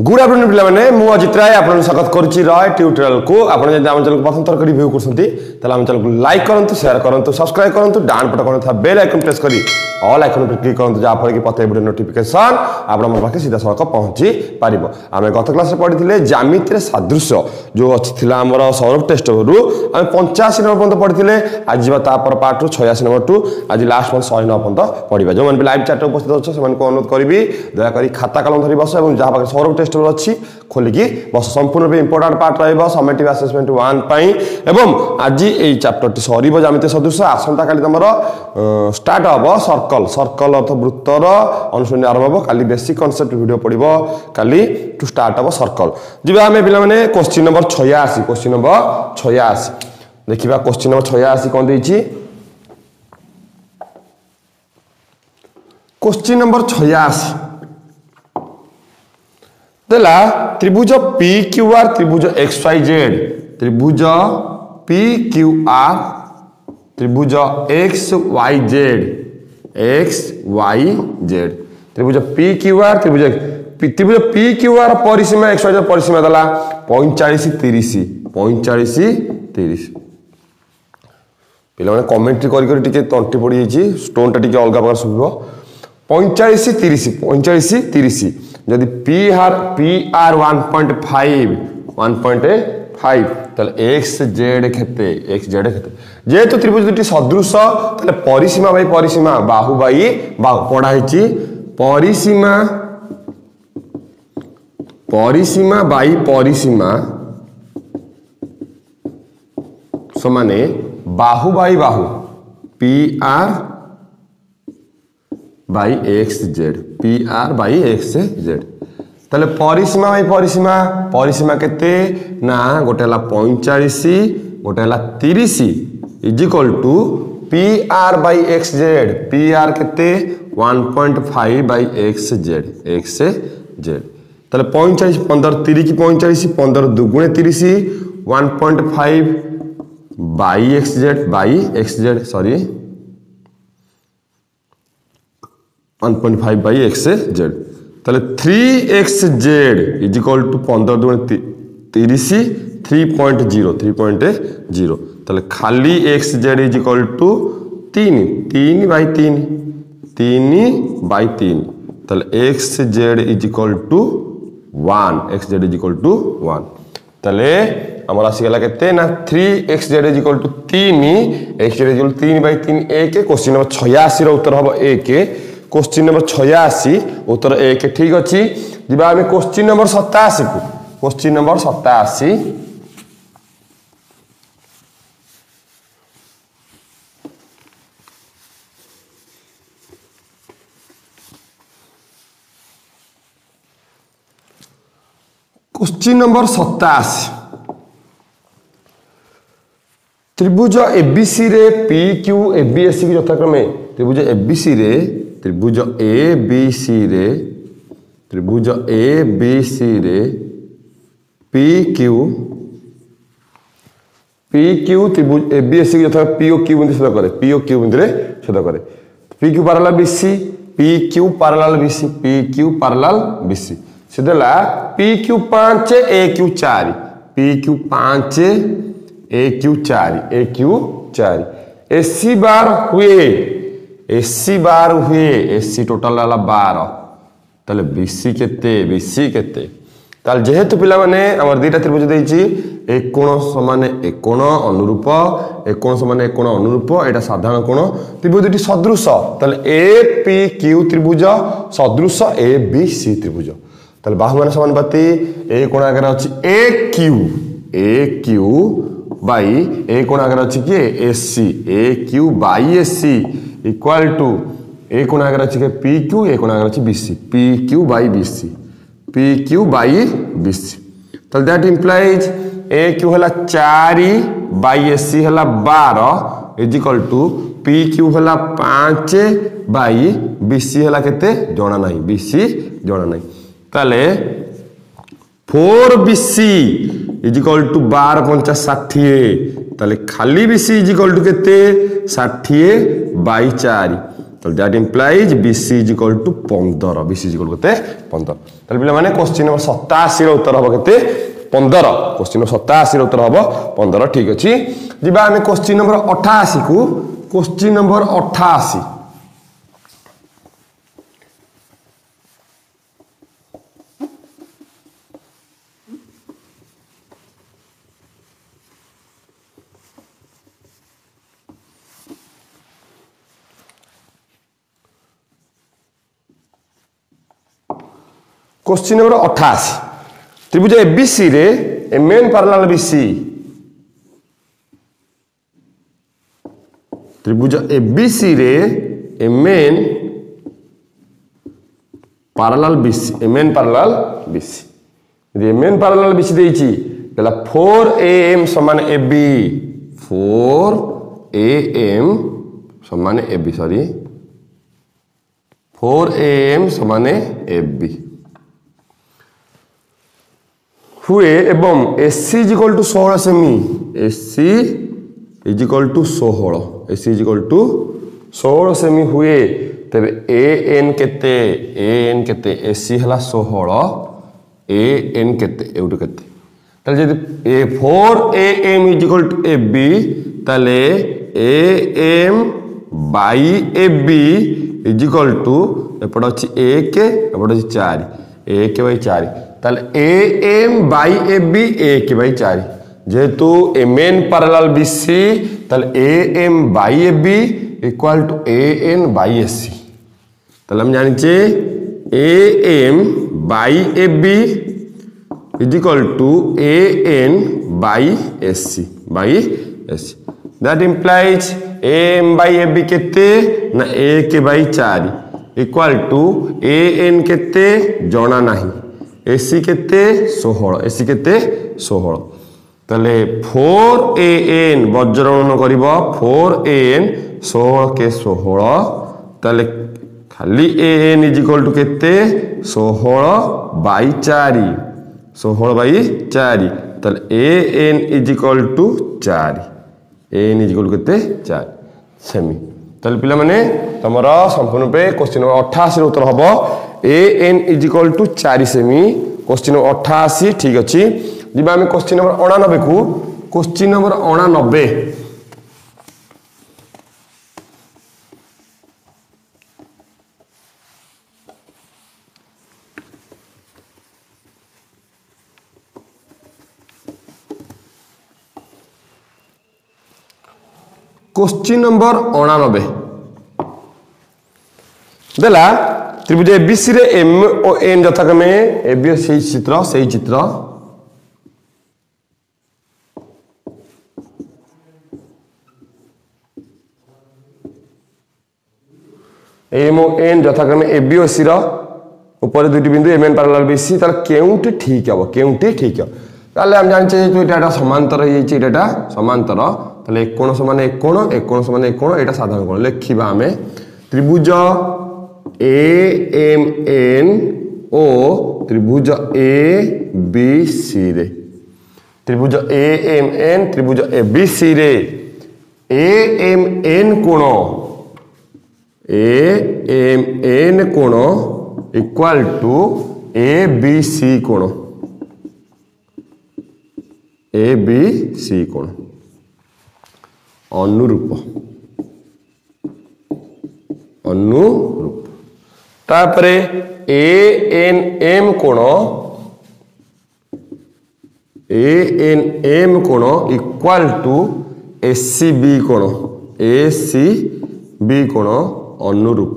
Good afternoon पिला माने मु अजित राय आपन स्वागत करछि रॉय ट्यूटोरियल को आपन जे हम चैनल को प्रथम थर करी व्यू करसंती तला हम चैनल को लाइक करंतु शेयर करंतु सब्सक्राइब करंतु डान पट करन था बेल आइकन प्रेस करी ऑल आइकन पर क्लिक करंतु जा पर कि पते वीडियो नोटिफिकेशन आपन मन पाके सीधा सड़क पहुंची पारिबो। आमे गत क्लास रे पढिथिले ज्यामिति रे सादृश्य जो अछि थिला हमर सौरभ टेस्ट रु आमे 85 नंबर पर्यंत पढिथिले आज बा ता पर पार्ट 86 नंबर टू आज लास्ट वन 100 नंबर पर्यंत पढिबा। जो मन लाइव चैट उपस्थित अछि से मन को अनुरोध करबी दया करी खाता कलम धरि बस एवं जा पाके सौरभ टेस्ट अछि खोलिकी बस संपूर्ण पे इंपोर्टेंट पार्ट रहइबो समेटिव असेसमेंट 1 पई एवं आज ए चैप्टर टी सरीबो ज्यामिति सदृश्य आसंता काली तमरो स्टार्ट हबो सर्कल अर्थ वृत्तर अनुसंधान आरंभ हबो काली बेसिक कांसेप्ट वीडियो पडिबो काली टू स्टार्ट हबो सर्कल जिबा हमें पिला माने क्वेश्चन नंबर 86 देखिबा क्वेश्चन नंबर 86 कोन दैछि क्वेश्चन नंबर 86 देला त्रिभुज PQR त्रिभुज XYZ त्रिभुज PQR त्रिभुज XYZ त्रिभुज PQR त्रिभुज PQR परिसीमा XYZ परिसीमा दला 45 30 पिला माने कमेंट करी टिके तंटी पड़ी जाइछि स्टोन टा टिके अलगा प्रकार सुबिबो 45 30 जदि PR 1.5 तले XZ खेते जेहेतु त्रिभुज दुटी सदृश तले परिसीमा बाई परिसीमा बाहु बाई बाहु पढ़ा हिची परिसीमा बाई परिसीमा समाने बाहु by Bahu PR by XZ तले परिसीमा बाई परिसीमा केते ना गोटेला 45 गोटेला 30 is equal to PR by XZ PR केते 1.5 बाई XZ तले 45 15 30 की 45 15 दुगुणे 30 1.5 by XZ sorry 1.5 by XZ तले 3XZ इज इक्वल टू 15 दुगुणे 30 3.0 तले खाली XZ is equal to 3 by 3 तले XZ इज इक्वल टू 1 तले हमर आसी गला केते ना 3XZ is equal to 3 XZ is equal to 3 by 3 1 question number 86 रो उत्तर हबो 1 क्वेश्चन नंबर 86 उत्तर 1 ठीक अछि जिबा हम क्वेश्चन नंबर 87 को क्वेश्चन नंबर 87 क्वेश्चन नंबर 87 त्रिभुज ABC रे PQ ABSC की यथाक्रमे त्रिभुज ABC रे त्रिभुज ABC रे त्रिभुज PQ त्रिभुज ABSC की यथाक्रमे POQ बिंदु छेद करे POQ बिंदु रे छेद करे PQ parallel BC PQ parallel BC सिदेला PQ5 AQ4 PQ5 AQ4 AC बार हुए AC टोटल वाला 12 तले BC केते ताल जेहेतु पिला माने हमर दुईटा त्रिभुज देछि एक कोण समान एक कोण अनुरूप एटा साधारण कोण त्रिभुज दुटी सदृश ताले APQ त्रिभुज सदृश ABC त्रिभुज ताले बाहु मान समानुपाती ए कोण आगे अछि AQ बाई ए कोण आगे अछि के AC AQ by AC equal to A कोण आगे अछि के PQ ए कोण आगे अछि BC PQ बाई BC ताले दैट इंप्लाइज AQ हला 4 बाई AC हला 12 इज इक्वल टू PQ हला 5 बाई BC हला केते जणा नाही ताले 4BC इज इक्वल टू 12 5 60 ताले खाली BC इज इक्वल टू केते 60 बाई 4 तो that implies BC is equal to 15 BC is equal केते 15 ताले पिला माने क्वेश्चन नंबर 87 रो उत्तर हबो केते 15 क्वेश्चन नंबर 87 रो उत्तर हबो 15 ठीक अछि जिबा हमें क्वेश्चन नंबर 88 को क्वेश्चन नंबर 88 क्वेश्चन नंबर 88 त्रिभुज ABC रे ए मेन पैरेलल BC त्रिभुज ABC रे ए मेन पैरेलल BC रे मेन पैरेलल BC देइची पहला 4AM समान AB 4AM समान AB सॉरी 4AM समान AB हुए एवं AC इज इक्वल टू 16 सेमी AC इज इक्वल टू 16 सेमी हुए तबे AN केते AC हला 16 AN केते एउटो केते ताले जदि 4AM is equal to AB ताले AM by AB is equal to एपड अछि 1 एपड अछि 4 1 बाई 4 ताले AM बाई AB 1 बाई 4 जेहेतु ए मेन पैरेलल BC ताले AM by AB equal to AN by AC ताले हम जानि छे AM by AB is equal to AN by SC that implies AM by AB केते ना 1 बाई 4 इक्वल टू AN केते जणा नाही AC केते 16 तले 4AN वज्रगणन करिबो 4AN 16 के 16 तले खाली AN इज इक्वल टू केते 16 बाई 4 तले AN is equal to 4 AN is equal केते 4 सेमी तले पिला माने तमरा संपूर्ण पे क्वेश्चन नंबर 88 रो उत्तर हबो AN इज इक्वल टू 4 सेमी क्वेश्चन नंबर 88 ठीक अछि जिबा हम क्वेश्चन नंबर 89 को क्वेश्चन नंबर 89 क्वेश्चन नंबर 89 देला त्रिभुज ABC रे M और N यथाक्रमे AB सही चित्र M और N यथाक्रमे AB और C रो ऊपर दुटी बिंदु MN पैरेलल BC तार केउंटी ठीक हो ताले हम जानि छे जे एटा समांतर हे छि एटा समांतर ताले एक कोण समान एक कोण एटा साधारण कोण लेखिबा हमें त्रिभुज AMN ओ त्रिभुज ABC रे त्रिभुज AMN त्रिभुज ABC रे AMN कोण इक्वल टू ABC कोण अनुरूप तापरे ANM कोण इक्वल टू ACB कोण अनुरूप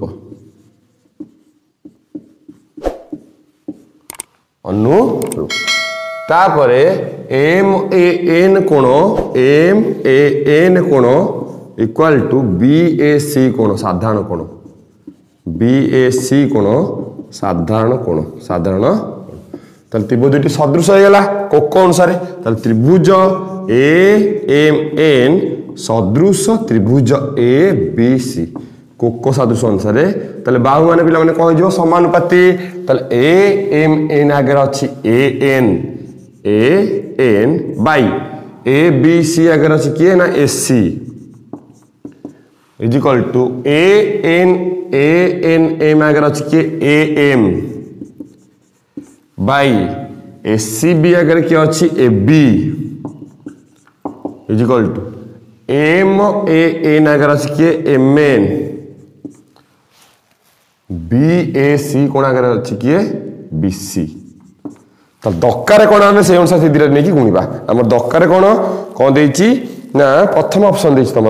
तापरे MAN कोण इक्वल टू BAC कोण साधारण कोण BAC कोण साधारण ताले त्रिभुज दुटी सदृश हो गला कोक अनुसार ताले त्रिभुज AMN सदृश त्रिभुज ABC कोक सदृश अनुसार ताले बाहु माने पिला माने कोन जिवो समानुपाती ताले AMN आगे अछि AN बाई ABC आगे अछि किए ना AC is equal to M आगे अच्छी किए A M by AC B आगे किए अच्छी A B is equal to M N आगे अच्छी किए M N B A C कौन आगे अच्छी किए बी सी तो दरकार कौन आम से अनुसार से नहीं कि गुणवा आम दरकार कौन कौन देती ना प्रथम ऑप्शन देती तुम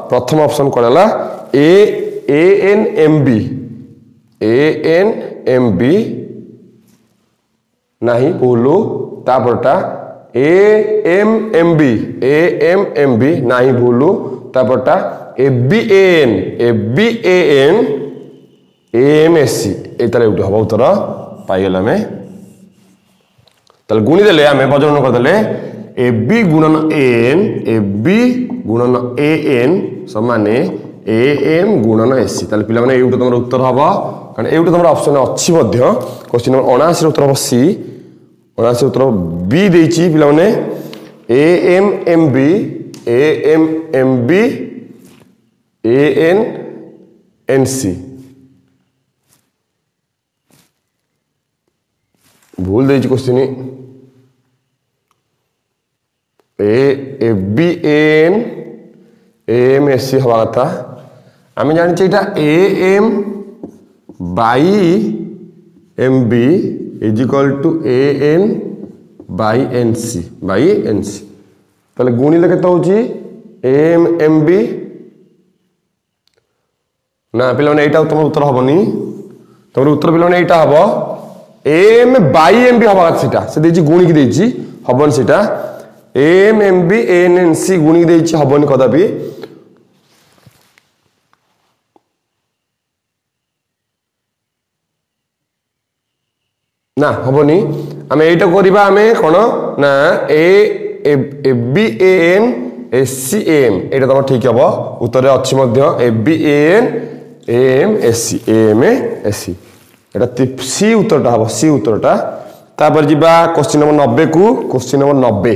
प्रथम ऑप्शन कौन है एन एम बी नहीं भूलू तापरटा एम एम बी नहीं भूलू तापरटा A B N M S C ये हम उत्तर पाइगल आम गुणी देले आम वजन करदे ए बी गुणन ए एन समान ए एम गुणन एस सी पे ये तुम उत्तर हम कारण ये तुम ऑप्शन अच्छी क्वेश्चन नंबर 79 उत्तर हम सी 79 उत्तर बी देती पे A M M B A N C भूल देती question A B N M S C हवा कथा आम जानी A M by M B is equal to A N by N C ताले गुणिले केते होची एम एम बी ना पे तुम उत्तर हेनी तुम उत्तर पे यहाँ हम एम बाई एम बी हवा कथा से गुणी की देची हबन सीटा M M B N N C गुणी देची हबन कदापि ना हबनी आम एटा करबा आम कोन ना A B N S C M एटा तुम ठीक हम उत्तर अच्छी A B N M S C एटा सी उत्तरटा हम सी उत्तरटा तापर जीवा क्वेश्चन नंबर 90 को क्वेश्चन नंबर 90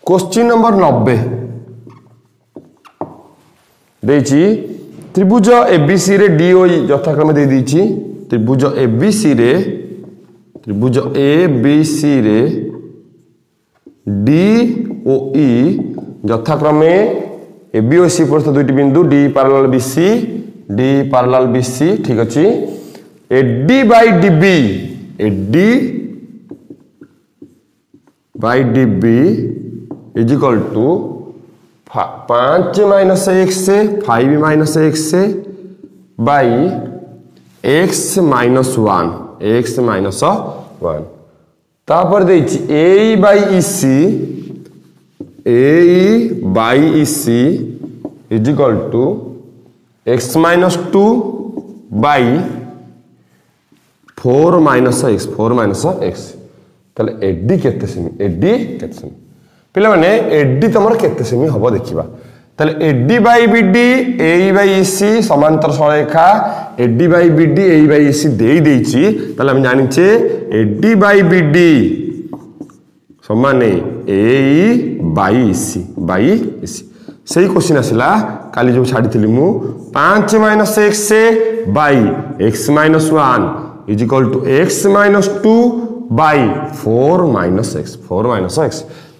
क्वेश्चन नंबर 90 देची त्रिभुज एबीसी रे डीओई यथाक्रम दे दीची त्रिभुज एबीसी रे डीओई यथाक्रम एबीओसी पर दुईटी बिंदु डी पैरेलल बीसी ठीक अछि AD by DB is equal to 5 minus x 5 minus x by x minus 1 तापर देछि A by EC is equal to x minus 2 by 4 minus x ताले एडी केते सेमी पिला माने एडी तमर केते सेमी हबो देखिबा ताले AD by BD A by EC समांतर सरेखा AD by BD A by EC देई देछि ताले हम जानि छे एडी बाई बीडी समान ए बाई ईसी सही क्वेश्चन आसिला काली जो छाड़ी मु 5 minus x by x minus 1 is equal to x minus 2 by 4 minus x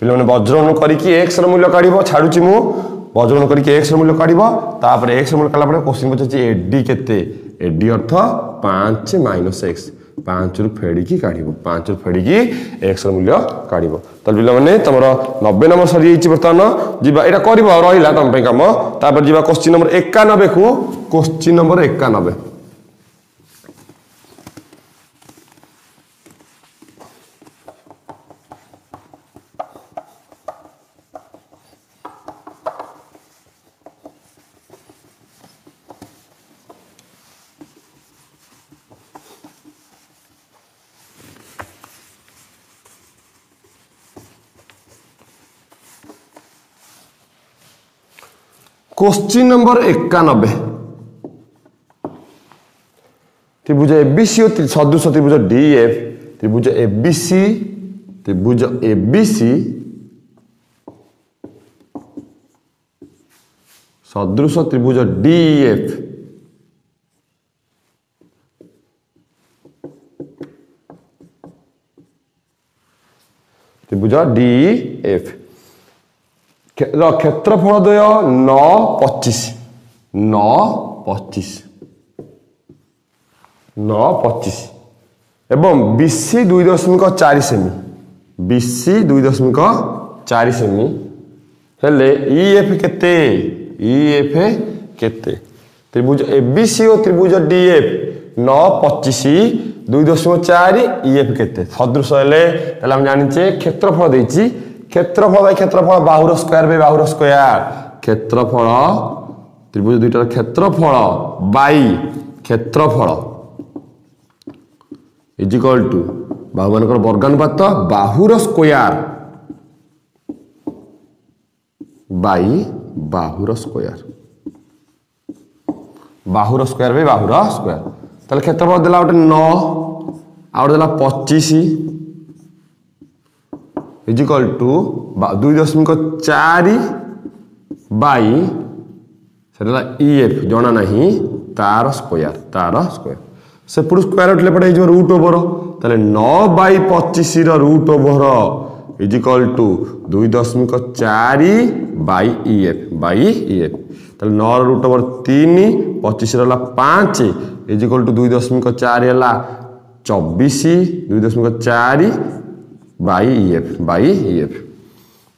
पे वज्रण करके एक्स मूल्य काढ़ छाड़ुची मु वज्रण करके एक्स मूल्य काढ़ तापर एक्स मूल्य काला क्वेश्चन पचार एडी केते एडी अर्थ 5 माइनस एक्स 5 रु फेड़ी काढ़ 5 रु फेड़ी एक्स मूल्य काढ़ तो पे तुम 90 नंबर सरी बर्तमान जीवा यहाँ कर रहा तुम कम तापर जीवा क्वेश्चन नंबर 91 को क्वेश्चन नंबर 91 क्वेश्चन नंबर 91 त्रिभुज एबीसी और सदृश त्रिभुज डीएफ त्रिभुज एबीसी सदृश त्रिभुज डीएफ त्रिभुज डीएफ क्षेत्रफल द्वय 9 25 एवं बीसी 2.4 सेमी बीसी 2.4 सेमी हेले ईएफ केते ईएफ केते त्रिभुज एबीसी और त्रिभुज डीएफ 9 25 2.4 ईएफ केते सदृश हेले ताले हम जानिचे क्षेत्रफल देछि क्षेत्रफल बाहुर स्क्वायर बाय बाहुर स्क्वायर क्षेत्रफल त्रिभुज दुईटार क्षेत्रफल बाई क्षेत्रफल इज इक्वल टू बाहु मानकर वर्गानुपात बाहुर स्क्वायर बाई बाहुर स्क्वायर बाय बाहुर स्क्वायर ताले क्षेत्रफल देला गोटे 9 आउट देला 25 इज इक्वल टू 2.4 बाई सेटा ईएफ जना नहीं तार स्क्वायर से पुरु स्क्वायर उठले पड़े जो रूट ओवर ताले 9 बाई 25 रो root over is equal to 2.4 by EF ताले 9 रो रूट ओवर 3 25 रो 5 इज इक्वल टू 2.4 हला 24 2.4 बाई ईएफ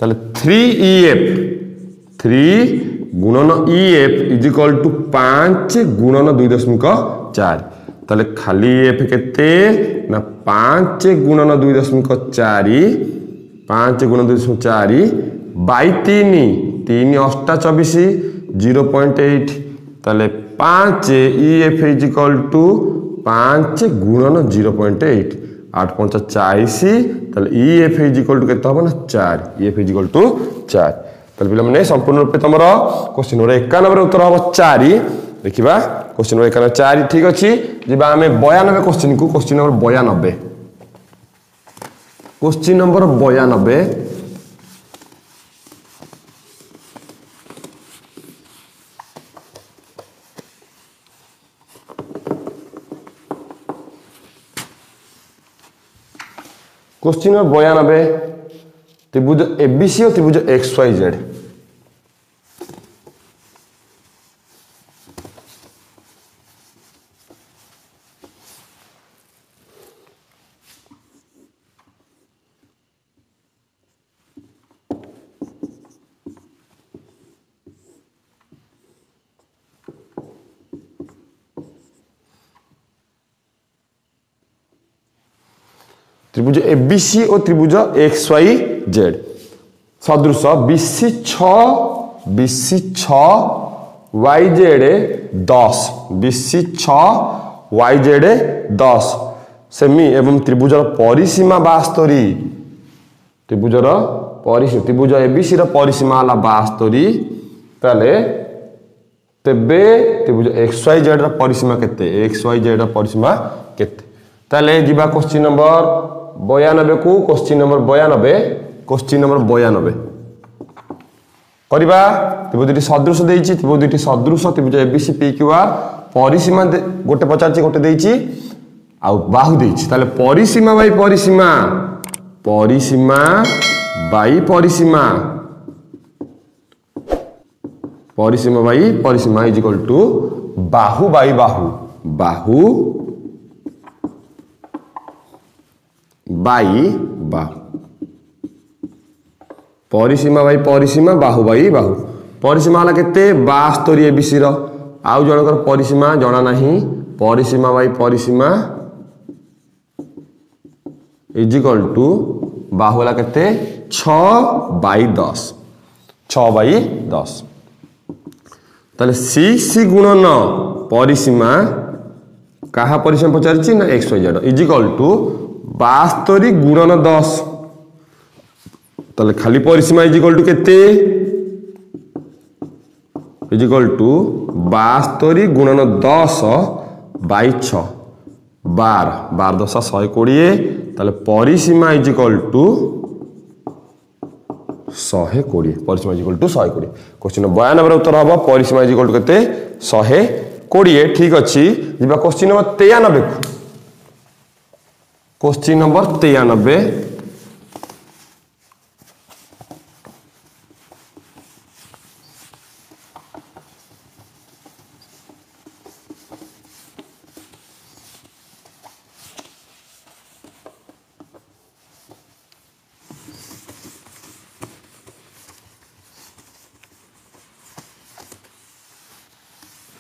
ताले 3 गुणन ईएफ इज इक्वल टू 5 गुणन 2.4 ताले खाली ईएफ केते ना 5 गुणन 2.4 5 गुणन 2.4 बाई 3 8 24 0.8 ताले 5 ईएफ इज इक्वल टू 5 गुणन 0.8 8 5 40 ताले ईएफ इज इक्वल टू केते होबो ना 4 ईएफ इज इक्वल टू 4 ताले पिला माने संपूर्ण रूप तमरो क्वेश्चन नंबर 91 रो उत्तर होबो 4 देखिबा क्वेश्चन नंबर 91 4 ठीक अछि जिबा हमें 92 क्वेश्चन को question number 92 question number 92 question number 92 त्रिभुज एबीसी और त्रिभुज एक्सवाईजेड त्रिभुज एबीसी और त्रिभुज एक्सवाईजेड सदृश BC 6 YZ 10 BC 6 YZ 10 semi एवं त्रिभुजर परिसीमा 72 त्रिभुज एबीसी परिसीमा है 72 ताले तेबे त्रिभुज एक्सवाईजेड परिसीमा केते एक्सवाईजेड परिसीमा केते ताले जिबा क्वेश्चन नंबर 92 को क्वेश्चन नंबर 92 करबा त्रिभुज सदृश देइछि त्रिभुज सदृश त्रिभुज एबीसी पीक्यूआर परिसीमा गोटे पचारछि गोटे देइछि आ बाहु देइछि ताले परिसीमा बाई परिसीमा बाई परिसीमा is equal to Bahu by Bahu by बाहु परिसीमा बाई परिसीमा बाहु बाई बाहु परिसीमा वाला केते 72 एबीसी रो आउ जनकर परिसीमा जणा नाही परिसीमा बाई परिसीमा इज इक्वल टू बाहु वाला केते 6 बाई 10 ताले सी गुणन परिसीमा कहा परिसीमा पचारछि ना x Y z is equal to 72 गुणन 10 ताले खाली परिसीमा इज इक्वल टू केते इज इक्वल टू 72 गुणन 10 बाई 6 12 12 10 120 ताले परिसीमा इज इक्वल टू 120 परिसीमा इज इक्वल टू 120 क्वेश्चन 92 रे उत्तर हबो परिसीमा इज इक्वल टू केते 120 ठीक अछि जिबा question number 93 question number 93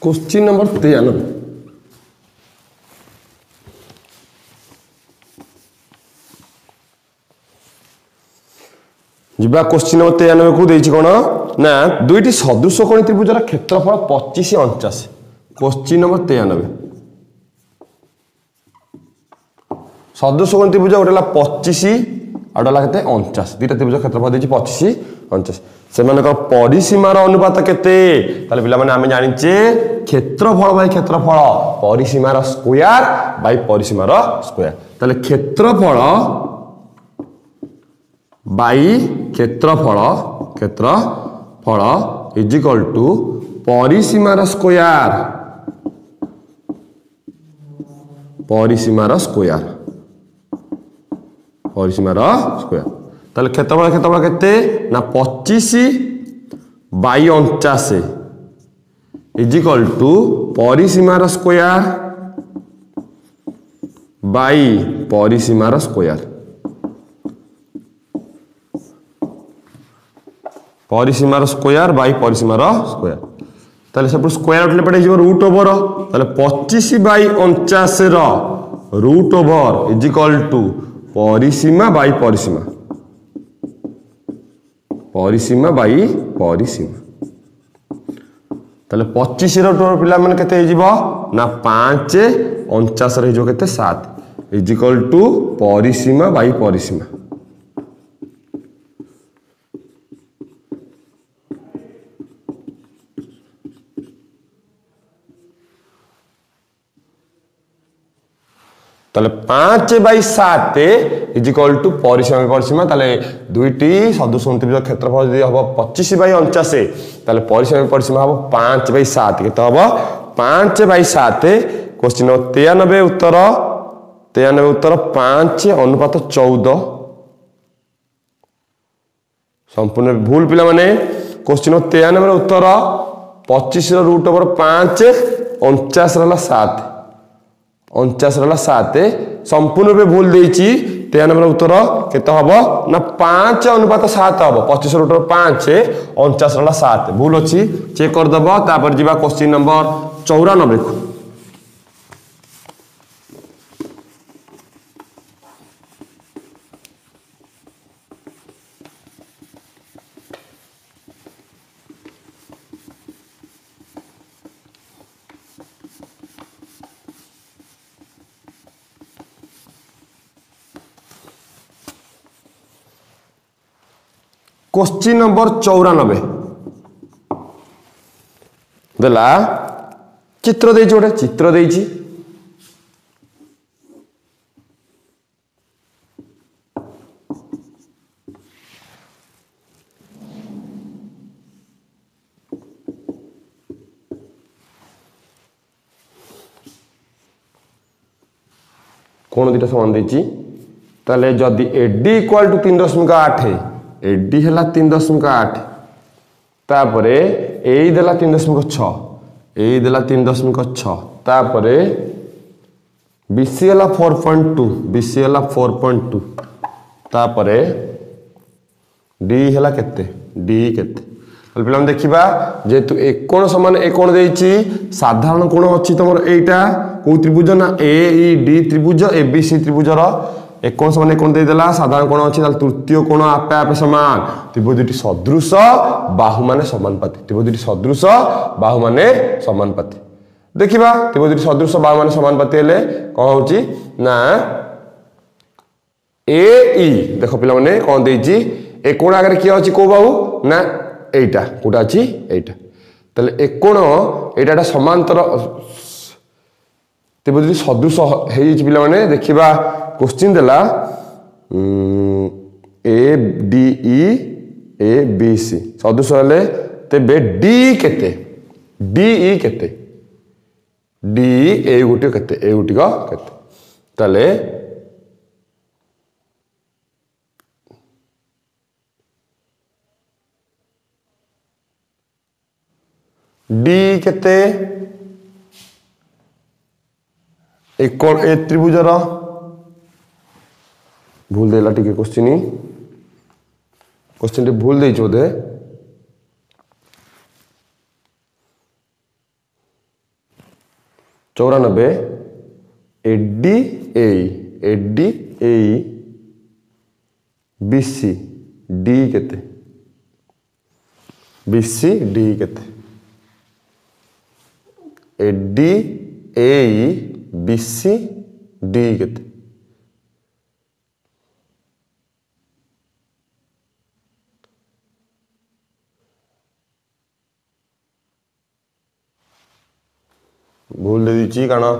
question number 93 जिबा क्वेश्चन नंबर 93 को देछि कोन ना दुईटी सदृश कोणी त्रिभुजर क्षेत्रफल 25 49 क्वेश्चन नंबर 93 सदृश कोणी त्रिभुज गोटेला 25 आडला केते 49 दुईटा त्रिभुज क्षेत्रफल देछि 25 49 सेमानकर परिसीमार अनुपात केते ताले पिला माने आमे जानिचे क्षेत्रफल बाय क्षेत्रफल परिसीमार स्क्वायर बाय परिसीमार स्क्वायर ताले क्षेत्रफल बाय क्षेत्रफल इज इक्वल टू परिसीमार स्क्वायर ताले क्षेत्रफल केते ना 25 बाई 49 इज इक्वल टू परिसीमार स्क्वायर बाई परिसीमार स्क्वायर बाई परिसीमार स्क्वायर ताले सब स्क्वायर उठले पड़े जो रूट ओवर ताले 25 बाई 49 रो root over is equal to परिसीमा बाई परिसीमा बाई परिसीमा ताले 25 रो टोटल पिला माने केते हे जीवो ना 5 49 रे जो केते 7 इज इक्वल टू परिसीमा बाई परिसीमा ताले 5 बाई 7 इज इक्वल टू परिसीमा ताले दुईटी सदृश त्रिभुज क्षेत्रफल यदि हबो 25 बाई 49 ताले परिसीमा हबो 5 बाई 7 केते हबो 5 बाई 7 क्वेश्चन 93 उत्तर 5 अनुपात 14 संपूर्ण भूल पिला माने क्वेश्चन 93 उत्तर 25 रो रूट ओवर 5 49 रहला 7 49 रहला 7 संपूर्ण रूपे भूल देछि 93 उत्तर केते हबो ना 5 अनुपात 7 हबो 25 रूट 5 49 रहला 7 भूल अछि चेक कर दबो तापर जिबा क्वेश्चन नंबर 94 को क्वेश्चन नंबर 94 देला चित्र देछि ओटे चित्र देछि कोण दिटा समान देछि ताले जदी एडी इक्वल टू 3.8 एडी हला 3.8 तापरे ए देला 3.6 ए देला 3.6 तापरे बीसी हला 4.2 बीसी हला 4.2 तापरे डी हला केते डी केते पिला देखिबा जेतु एक कोण समान एक कोण देछि साधारण कोण अछि तमर एटा को त्रिभुज ना ए ई डी त्रिभुज एबीसी त्रिभुजर एक कोण समान एक कोण दे देला साधारण कोण अछि ताल तृतीय कोण आपे आपे समान त्रिभुजटी सदृश बाहु माने समानुपाती त्रिभुजटी सदृश बाहु माने समानुपाती देखिबा त्रिभुजटी सदृश बाहु माने समानुपाती हेले कोन होछि ना ए ई देखो पिला माने कोन देछि एक कोण आगे कि अछि को बाहु ना एटा कोटा अछि एटा ताले एक कोण एटा समांतर त्रिभुज सदृश हेई पिला माने देखिबा क्वेश्चन देला A D E A B सी सदृश हेले तेबे डी केते डी ई केते डी ए गुटी केते ए गुटी का केते ताले डी केते एक कोण ए त्रिभुजर भूल देला टिके क्वेश्चन भूल देइछ बोधे 94 एडी ए बीसी डी केते बीसी डी केते एडी ए बीसी डी केते भूल दे दीची कारण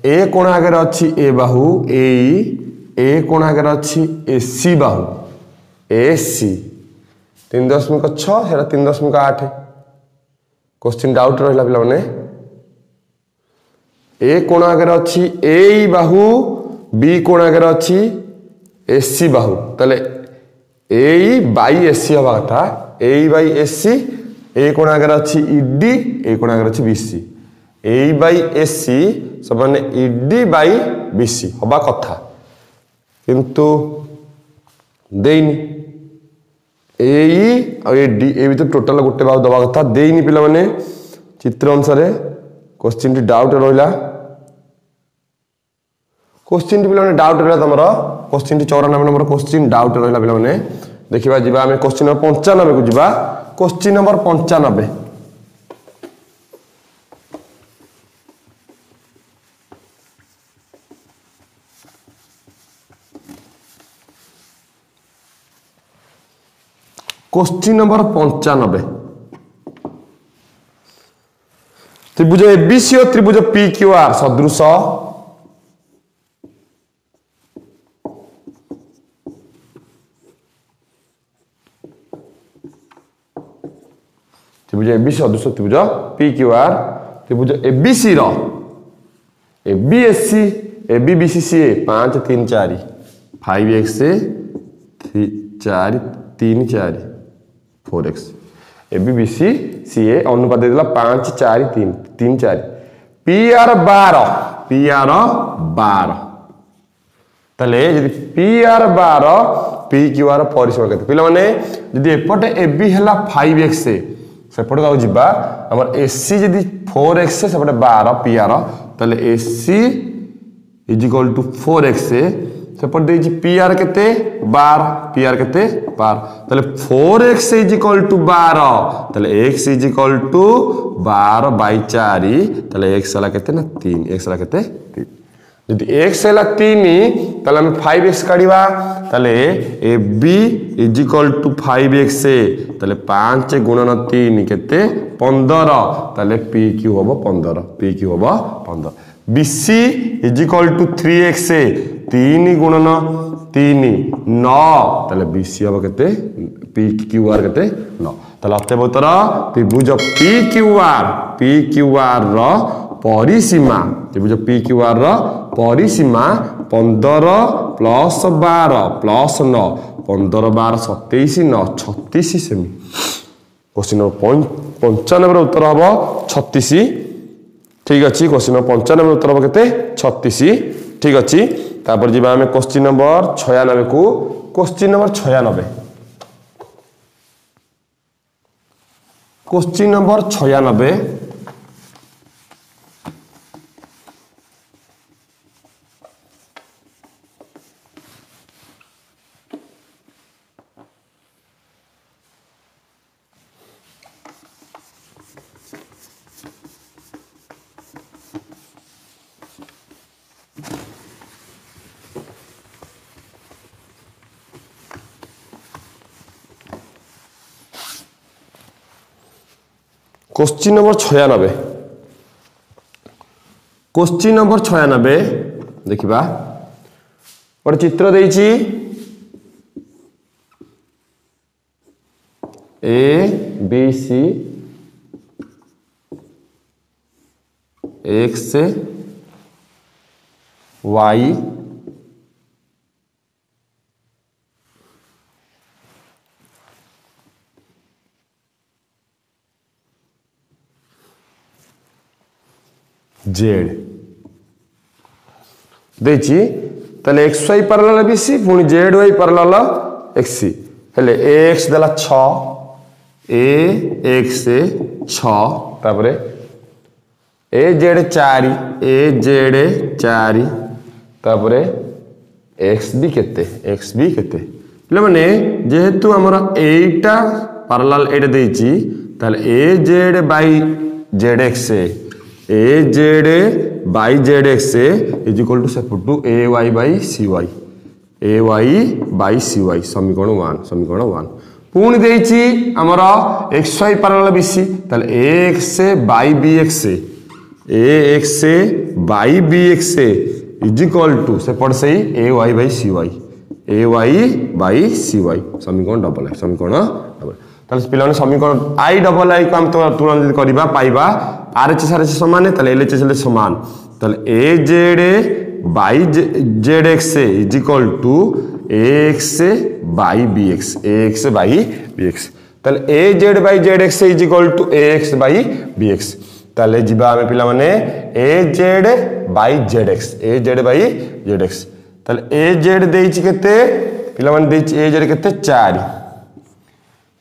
ए कोण आगे अच्छी ए बाहु ए कोण आगे अच्छी ए सी बाहु ए सी 3.6 हेरा 3.8 क्वेश्चन डाउट रहिला पिला माने ए कोण आगे अच्छी ए बाहु बी कोण आगे अच्छी ए सी बाहु तले ए बाई ए सी हवा कथा ए बाई ए सी ए कोण आगे अच्छी ईडी ए कोण आगे अच्छी बीसी ए बाई ए सी समान ईडी बाई बीसी हवा कथा किंतु देनी ए डी ए भी तो टोटल गोटे बाहु दबा कथा देनी पिला माने चित्र अनुसार क्वेश्चन टी डाउट रहिला क्वेश्चन टी पिला माने डाउट रहिला तमरो क्वेश्चन टी 94 नंबर क्वेश्चन डाउट रहिला पिला माने देखिबा जिबा हमें क्वेश्चन नंबर 95 को जिबा क्वेश्चन नंबर 95 क्वेश्चन नंबर 95 त्रिभुज एबीसी और त्रिभुज पी क्यू आर सदृश त्रिभुज एबीसी सदृश त्रिभुज पी क्यू आर त्रिभुज एबीसी रो एबीएससी एबीबीसीसी 5 3 4 5x 4 3 4 4x एबीबीसी सीए अनुपात देला 5 4 3 3 4 पीआर 12 तले यदि पीआर 12 पी क्यू आर परिसीमा केते पिला माने यदि एपटे एबी हला 5x सेपटे गाउ जिबा हमर एसी यदि 4x सेपटे 12 पीआर तले AC is equal to 4x सेपट देछि पीआर केते 12 पीआर केते 12 तले 4x इज इक्वल टू 12 तले x is equal to 12 by 4 तले x हला केते ना 3 x हला केते 3 यदि x हला 3 तले हम 5x काढिबा तले ab is equal to 5x तले 5 गुणन 3 केते 15 तले pq होबो 15 pq होबो 15 BC is equal to 3x 3 गुणन 3 9 तले BC हम केते PQR केते 9 तले अतः उत्तर त्रिभुज PQR रो परिसीमा त्रिभुज PQR रो परिसीमा 15 प्लस 12 प्लस 9 15 12 27 9 36 सेमी क्वेश्चन 95 उत्तर हम 36 ठीक अच्छी क्वेश्चन नंबर 95 उत्तर हम केते 36 ठीक अच्छी तापर जीवा हमें क्वेश्चन नंबर 96 को question number 96 question number 96 96 question number 96 question number 96 देखिबा गोटे चित्र देइछि A B C X Y Z देछि तले एक्स वाई पैरेलल बीसी पुणी जेड वाई पैरेलल एक्सी हेले एक्स देला 6 ए एक्स 6 तापरे ए जेड 4 ए जेड 4 तापरे एक्स बी केते पिले माने जेहेतु हमर एटा पैरेलल एटा देछि ताले A Z by Z X A Z by Z X is equal to सेपटू A Y by C Y A Y by C Y समीकरण 1 पुणी देछि हमर एक्स वाई पैरेलल बीसी ताले A X by B X by B x is equal to सेपट से A Y by C Y समीकरण double ताले पिला समीकरण आई डबल आई को हम तुलना करबा पाइबा आरएचएस आरएचएस समान है एलएचएस एल समान ताले A Z by Z X is equal to X by B X ताले A Z by Z X is equal to X by B X ताले जिबा हमें पिला माने A Z by Z X ताले A Z देइछि केते पिला माने देइछि ए जेड केते 4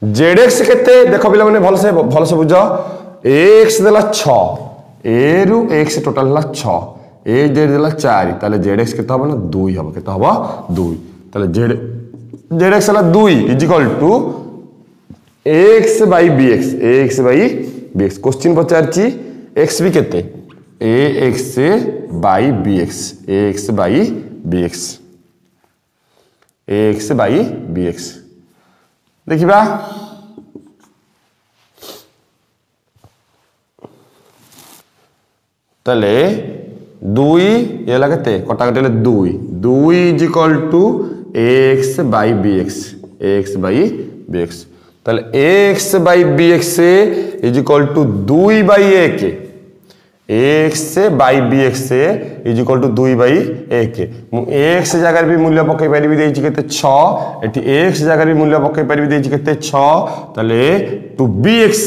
जेड एक्स केते देखो पिला माने भल से बुझ एक्स देला 6 ए रु एक्स टोटल हला 6 ए जेड देला 4 ताले जेड एक्स केते हबो ना 2 हबो केते हबो 2 ताले जेड एक्स हला 2 is equal to X by B X question पचारछि एक्स भी केते A X by B X देखिबा तले 2 ये लगते कटाकटे 2 is equal to X by B X तले X by B x is equal to 2 by 1 X by B x is equal to 2 by 1 X जगह भी मूल्य पकई पारि देछि केते 6 एटी एक्स जगह भी मूल्य पकई पारि देछि केते 6 तले two B x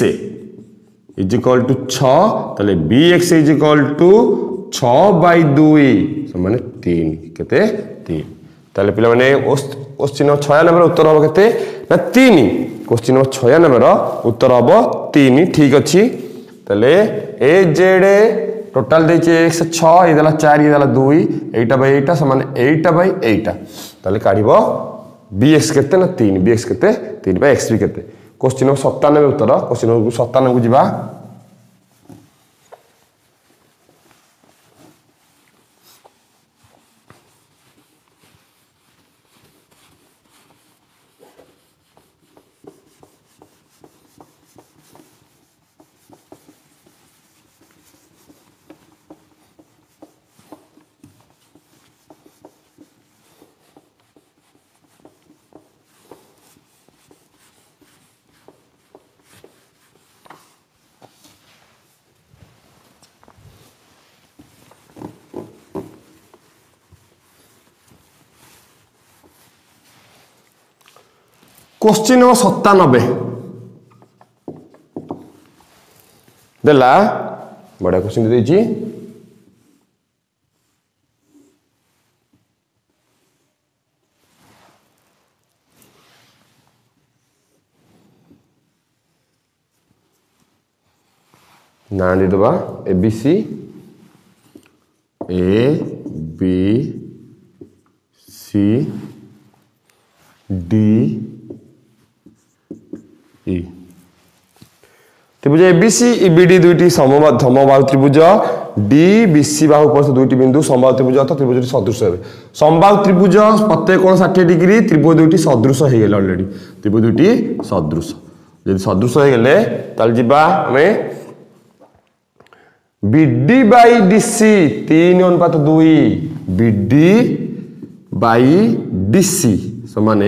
is equal to 6 तले B x is equal to 6 by 2 समान 3 केते 3 तले पिला माने क्वेश्चन 96 उत्तर हो केते ना 3 क्वेश्चन नंबर 96 उत्तर हम 3 ठीक अच्छी तले ए जेड टोटाल देछि एक्स 6 ये देला 4 ये देला 2 8 बाई 8 समान 8 बाई 8 तले काढिबो बी एक्स केते ना 3 बी एक्स केते 3 बाई एक्स भी केते क्वेश्चन नंबर 97 उत्तर क्वेश्चन नंबर 97 को जिबा क्वेश्चन नंबर 97 देला बड़ा क्वेश्चन देछि ना दबा ABC A B C D E त्रिभुज एबीसी ईबीडी दुईटी समबाहु त्रिभुज डीबीसी बाहु पर दुईटी बिंदु समबाहु त्रिभुज अर्थात त्रिभुज सदृश हे समबाहु त्रिभुज प्रत्येक कोण 60 डिग्री त्रिभुज दुईटी सदृश हो गले ऑलरेडी त्रिभुज दुईटी सदृश जदि सदृश हो गले ताल जिबा हमें BD by DC 3:2 BD by DC समान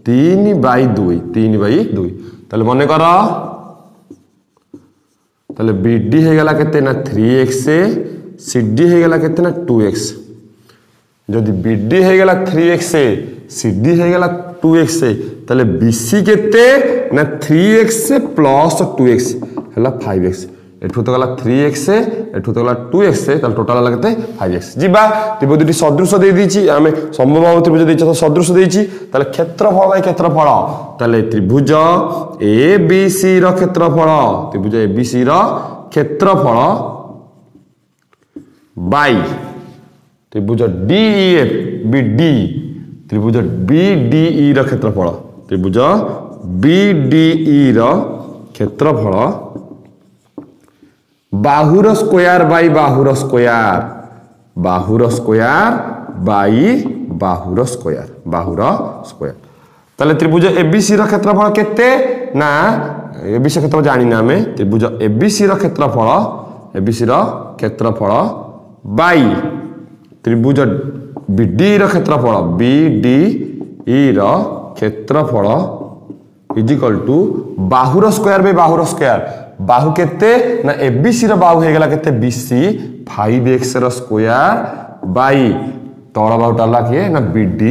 3/2 3/2 ताले मन कर ताले बीडी हो गला केते ना 3x सीडी हो गला केते ना 2x जदि बीडी हो गला 3x सीडी हो गला 2x ताले बीसी केते ना 3x प्लस 2x हला 5x एठू तो गला 3x एठू तो गला 2x ताले टोटल हला केते 5x जिबा त्रिभुज दुटी सदृश दे दीची आमे समबाहु त्रिभुज देइछ तो सदृश देइची ताले क्षेत्रफल बाय क्षेत्रफल ताले त्रिभुज ABC रो क्षेत्रफल त्रिभुज ABC रो क्षेत्रफल बाय त्रिभुज DEF BD त्रिभुज BDE रो क्षेत्रफल त्रिभुज BDE रो क्षेत्रफल बाहुर स्क्वायर बाई बाहुर स्क्वायर बाहुर स्क्वायर बाई बाहुर स्क्वायर बाहुर स्क्वायर ताले त्रिभुज ABC रो क्षेत्रफल केते ना ABC क्षेत्रफल जानि ना हमें त्रिभुज ABC रो क्षेत्रफल बाई त्रिभुज BD रो क्षेत्रफल BDE रो क्षेत्रफल इज इक्वल टू बाहुर स्क्वायर बाई बाहुर स्क्वायर बाहु केते ना ABC रो बाहु हे गला केते BC 5x row square by तळ बाहुटा ला के ना BD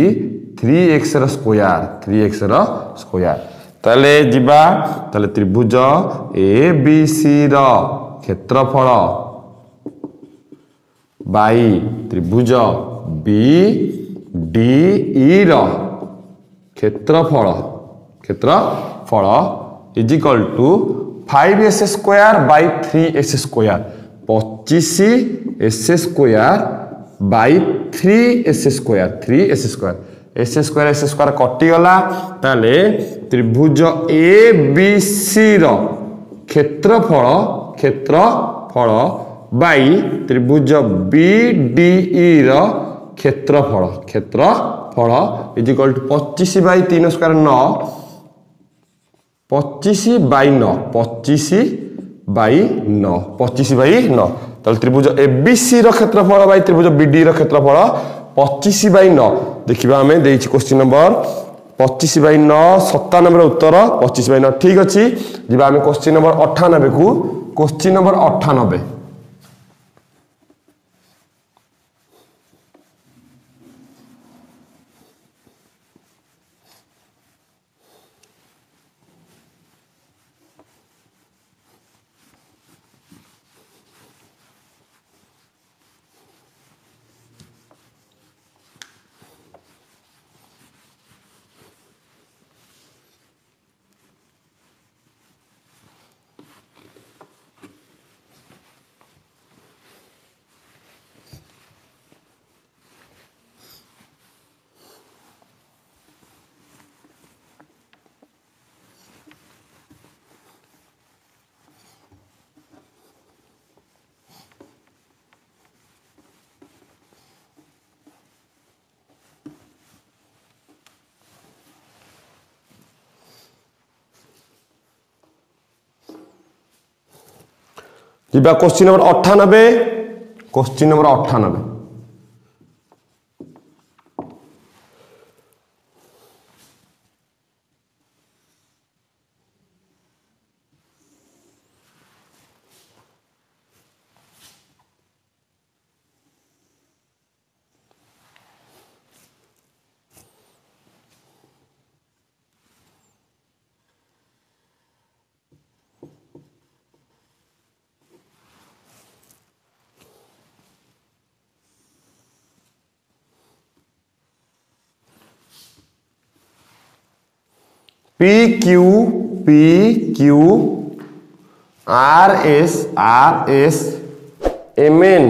3x रो स्क्वायर ताले जिबा ताले त्रिभुज ABC रो क्षेत्रफल बाई त्रिभुज BDE रो क्षेत्रफल is equal to 5s square by 3s square 25s square by 3s square कटि गला ताले त्रिभुज ABC रो क्षेत्रफल बाई त्रिभुज BDE रो क्षेत्रफल is equal to 25 by 3 square 9 25 by 9 ताले त्रिभुज ABC रो क्षेत्रफल बाई त्रिभुज BD रो क्षेत्रफल 25 बाई 9 देखिबा हमें देइछि क्वेश्चन नंबर 25 बाई 9 97 रो उत्तर 25 बाई 9 ठीक अछि जिबा हमें क्वेश्चन नंबर 98 को क्वेश्चन नंबर 98 जिबा question number 98 PQ RS MN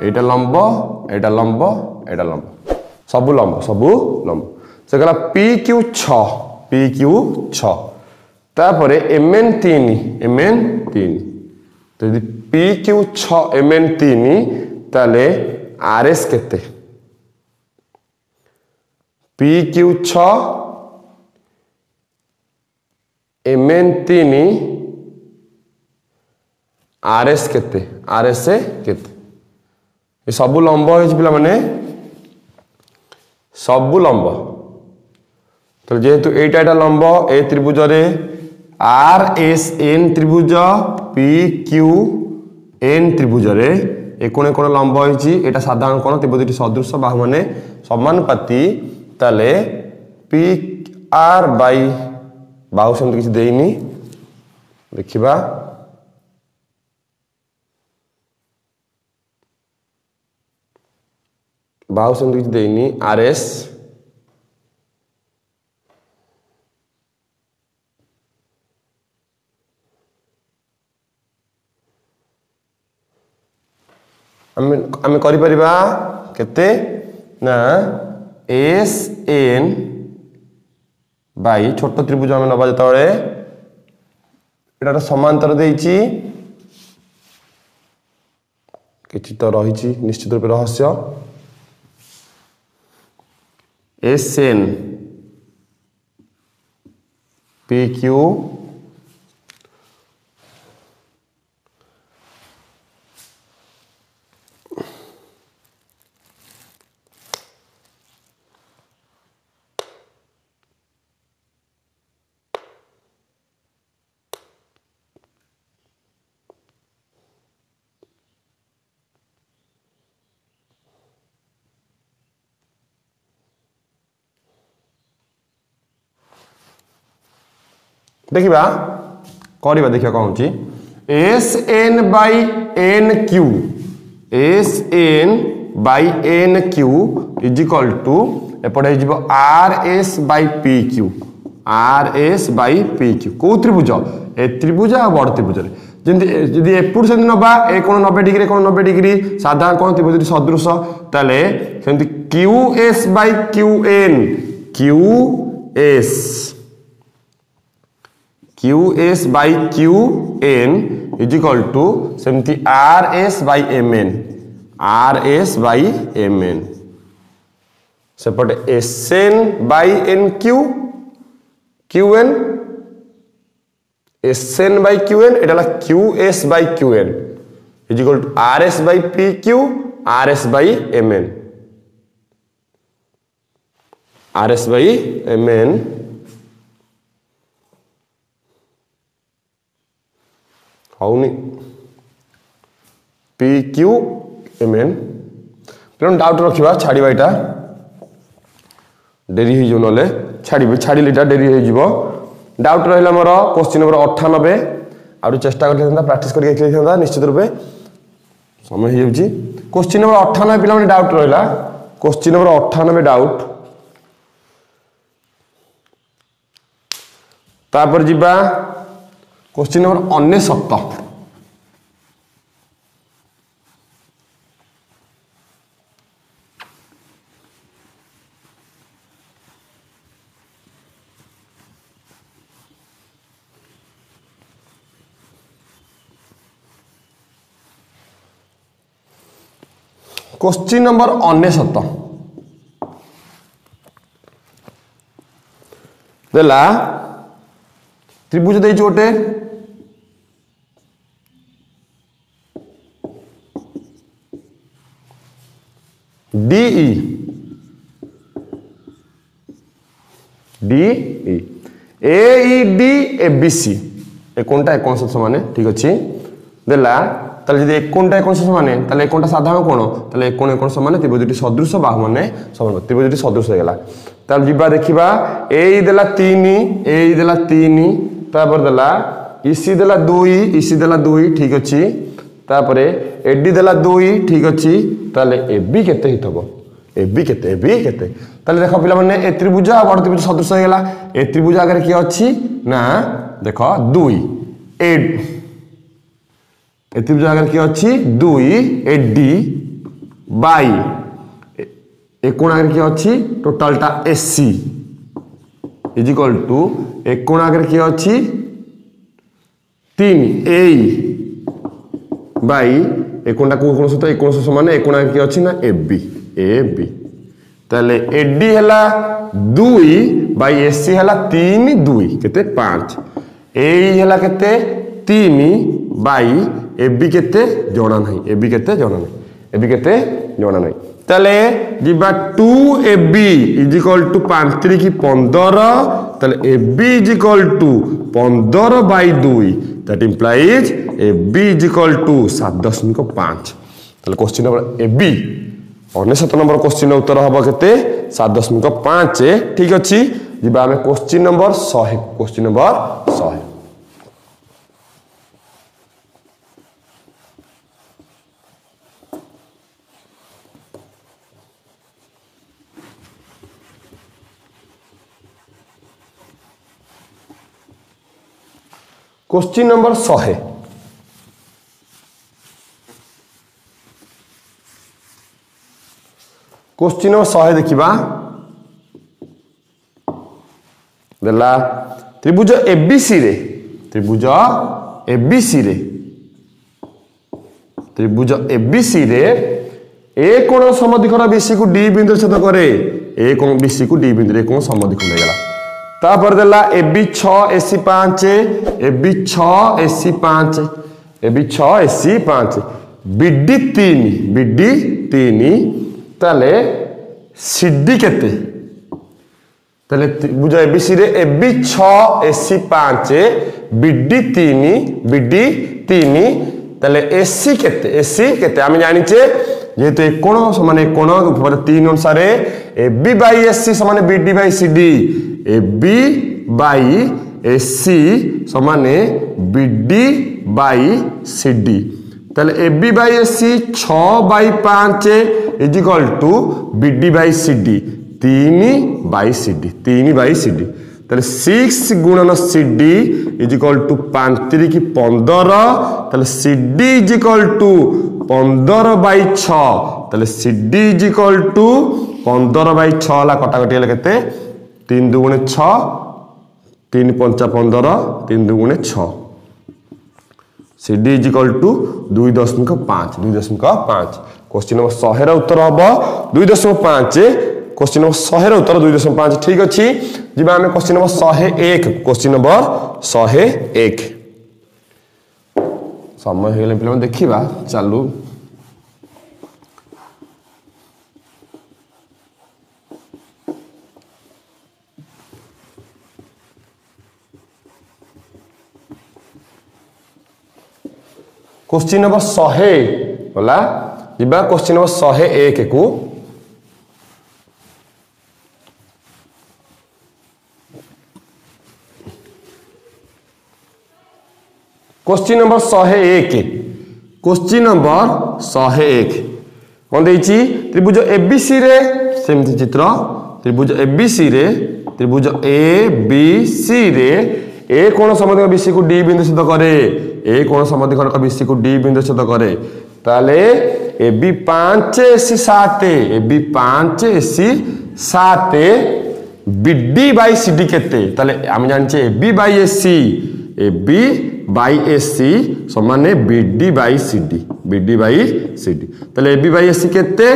एटा लंब सबु लंब से गला PQ 6 तापरे MN 3 तो यदि PQ 6 MN 3 ताले RS केते PQ 6 mn 3 rs केते rs केते ये सब लंब हो पिला माने सब लंब तो जेहेतु एटा लंब ए त्रिभुज रे आर एस एन त्रिभुज पी क्यू एन त्रिभुज रे एकोण कोण लंब होइची एटा साधारण कोण त्रिभुजटी सदृश बाहु माने समानुपाती ताले पी आर बाई बाहु सेमति किछि देइनी देखिबा बाहु सेमति किछि देइनी आर एस आम करिपरिबा केते ना एस एन बाई छोट त्रिभुज आम नबा जतबे एटा समांतर देइची किछि तो रहिची निश्चित रूप रहस्य एस एन पी क्यू देखिबा करिबा देखिया कौन छी S N by N Q S N by N Q is equal to एपटे हो R S by P Q R S by P Q को त्रिभुज ए त्रिभुज आ बड़ त्रिभुज रे जदी एपुर से नबा ए कोण 90 डिग्री कोण 90 डिग्री साधारण कोण त्रिभुज सदृश ताले सेमति Q S by Q S QS by QN is equal to सेमती RS by MN RS by MN सेपटे SN by NQ QN SN by QN Etah QS by QN is equal to RS by PQ RS by MN RS by MN हाउनी P Q M N पे doubt रखा छाड़ा यहाँ dairy हो ना छाड़ी dairy हो डाउट रहा मोर क्वेश्चन नंबर 98 आउ चेष्टा कर प्राक्ट कर निश्चित रूपे समय हो क्वेश्चन नंबर 98 पिला डाउट रहा क्वेश्चन नंबर 98 डाउट तापर जीवा क्वेश्चन नंबर 69 क्वेश्चन नंबर 69 देला त्रिभुज दे गोटे DE AED ABC ए कोनटा कोन समान ठीक अछि देला ताले जदि एकोनटा एकोन समान ताले एकोनटा साधारण कोण ताले एकोन एकोन समान त्रिभुजटी सदृश बाहु माने समान त्रिभुजटी सदृश हेला ताले जिबा देखिबा ए देला 3 ए देला 3 तापर देला EC देला 2 EC देला 2 ठीक अछि तापरे AD देला 2 ठीक अछि ताले AB केते हितबो AB केते ताले देखो पिला माने ए त्रिभुज आ बड़ त्रिभुज सदृश हेला ए त्रिभुज आगे की अछि ना देखो 2 ए त्रिभुज आगे की अच्छी 2 AD बाई एकोण आगे की अच्छी टोटाल टा SC इज इक्वल टू एकोण आगे की अच्छी 3 A बाई एकोणटा कोन सहित एकोण समान एकोण आगे की अच्छी ना AB ताले AD हैला 2 बाई SC हैला 3 2 केते 5 एला केते 3 बाई एबी केते जणा नहीं एबी केते जणा नहीं एबी केते जणा नहीं ताले जिबा 2ab इज इक्वल टू 5 की 15 ताले ab is equal to 15 by 2 that implies ab is equal to 7.5 ताले question number ab 99 number question उत्तर हबो केते 7.5 ठीक अछि जिबा हमें question number 100 question number 100 question number 100 question number 100 देखिबा देला त्रिभुज एबीसी रे त्रिभुज एबीसी रे त्रिभुज एबीसी रे ए कोण समद्विखंड बीसी को डी बिंदु छेद करे ए कोण बीसी को डी बिंदु रे कोण समद्विखंड हेगला तापर देला AB 6 AC 5 AB 6 AC 5 AB 6 AC 5 BD 3 ताले सीडी केते ताले बुझा एबीसी रे एबी 6 एसी 5 बीडी 3 ताले एसी केते आमे जानि छे जेहेतु कोण समान कोण 3 अनुसार एबी बाई एससी समान BD by CD AB by SC समान बीडी बाई सीडी ताले AB by SC 6 by 5 is equal to BD by CD 3 by CD ताले 6 गुणन सीडी इज इक्वल टू 5 की 15 ताले CD is equal to 15 by 6 ताले CD is equal to 15 by 6 ला कटाकटी हेले केते 3 दुगुणे 6 3 पंचा 15 3 दुगुणे 6 CD is equal to 2.5 question number 100 रा उत्तर हबो 2.5 क्वेश्चन नंबर 100 रा उत्तर 2.5 ठीक अछि जिबा हमें क्वेश्चन नंबर 101 क्वेश्चन नंबर 101 समय हेले पिला देखिबा चालू क्वेश्चन नंबर 100 होला जिबा क्वेश्चन नंबर 101 को क्वेश्चन नंबर 101 क्वेश्चन नंबर 101 कोन देछि त्रिभुज एबीसी रे सेमति चित्र त्रिभुज एबीसी रे त्रिभुज एबीसी रे ए कोण समद्विखंड बीसी को डी बिंदु छेद करे ए कोण समद्विखंड बीसी को डी बिंदु छेद करे ताले AB 5 AC 7 AB 5 AC 7 BD by CD केते ताले हम जानचे एबी बाई एससी समान बीडी बाई सीडी ताले एबी बाई एससी केते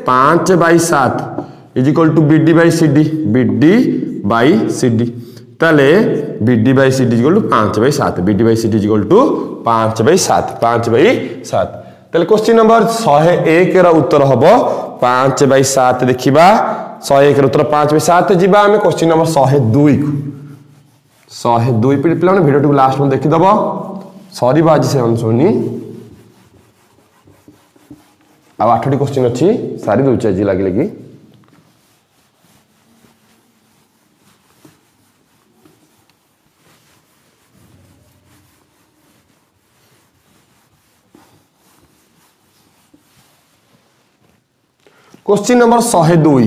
5 by 7 is equal to BD by CD ताले BD by CD equal to 5 by 7 BD by CD equal to 5 by 7 ताले question number 101 रा उत्तर हबो 5 बाई 7 देखिबा 101 रा उत्तर 5 by 7 जिबा हमें क्वेश्चन नंबर 102 को 102 पिला वीडियो को लास्ट में देखि दबो सॉरी बाजी से अनसोनी आ 8टी क्वेश्चन अछि सारी दउछ जी लागि लागि क्वेश्चन नंबर 102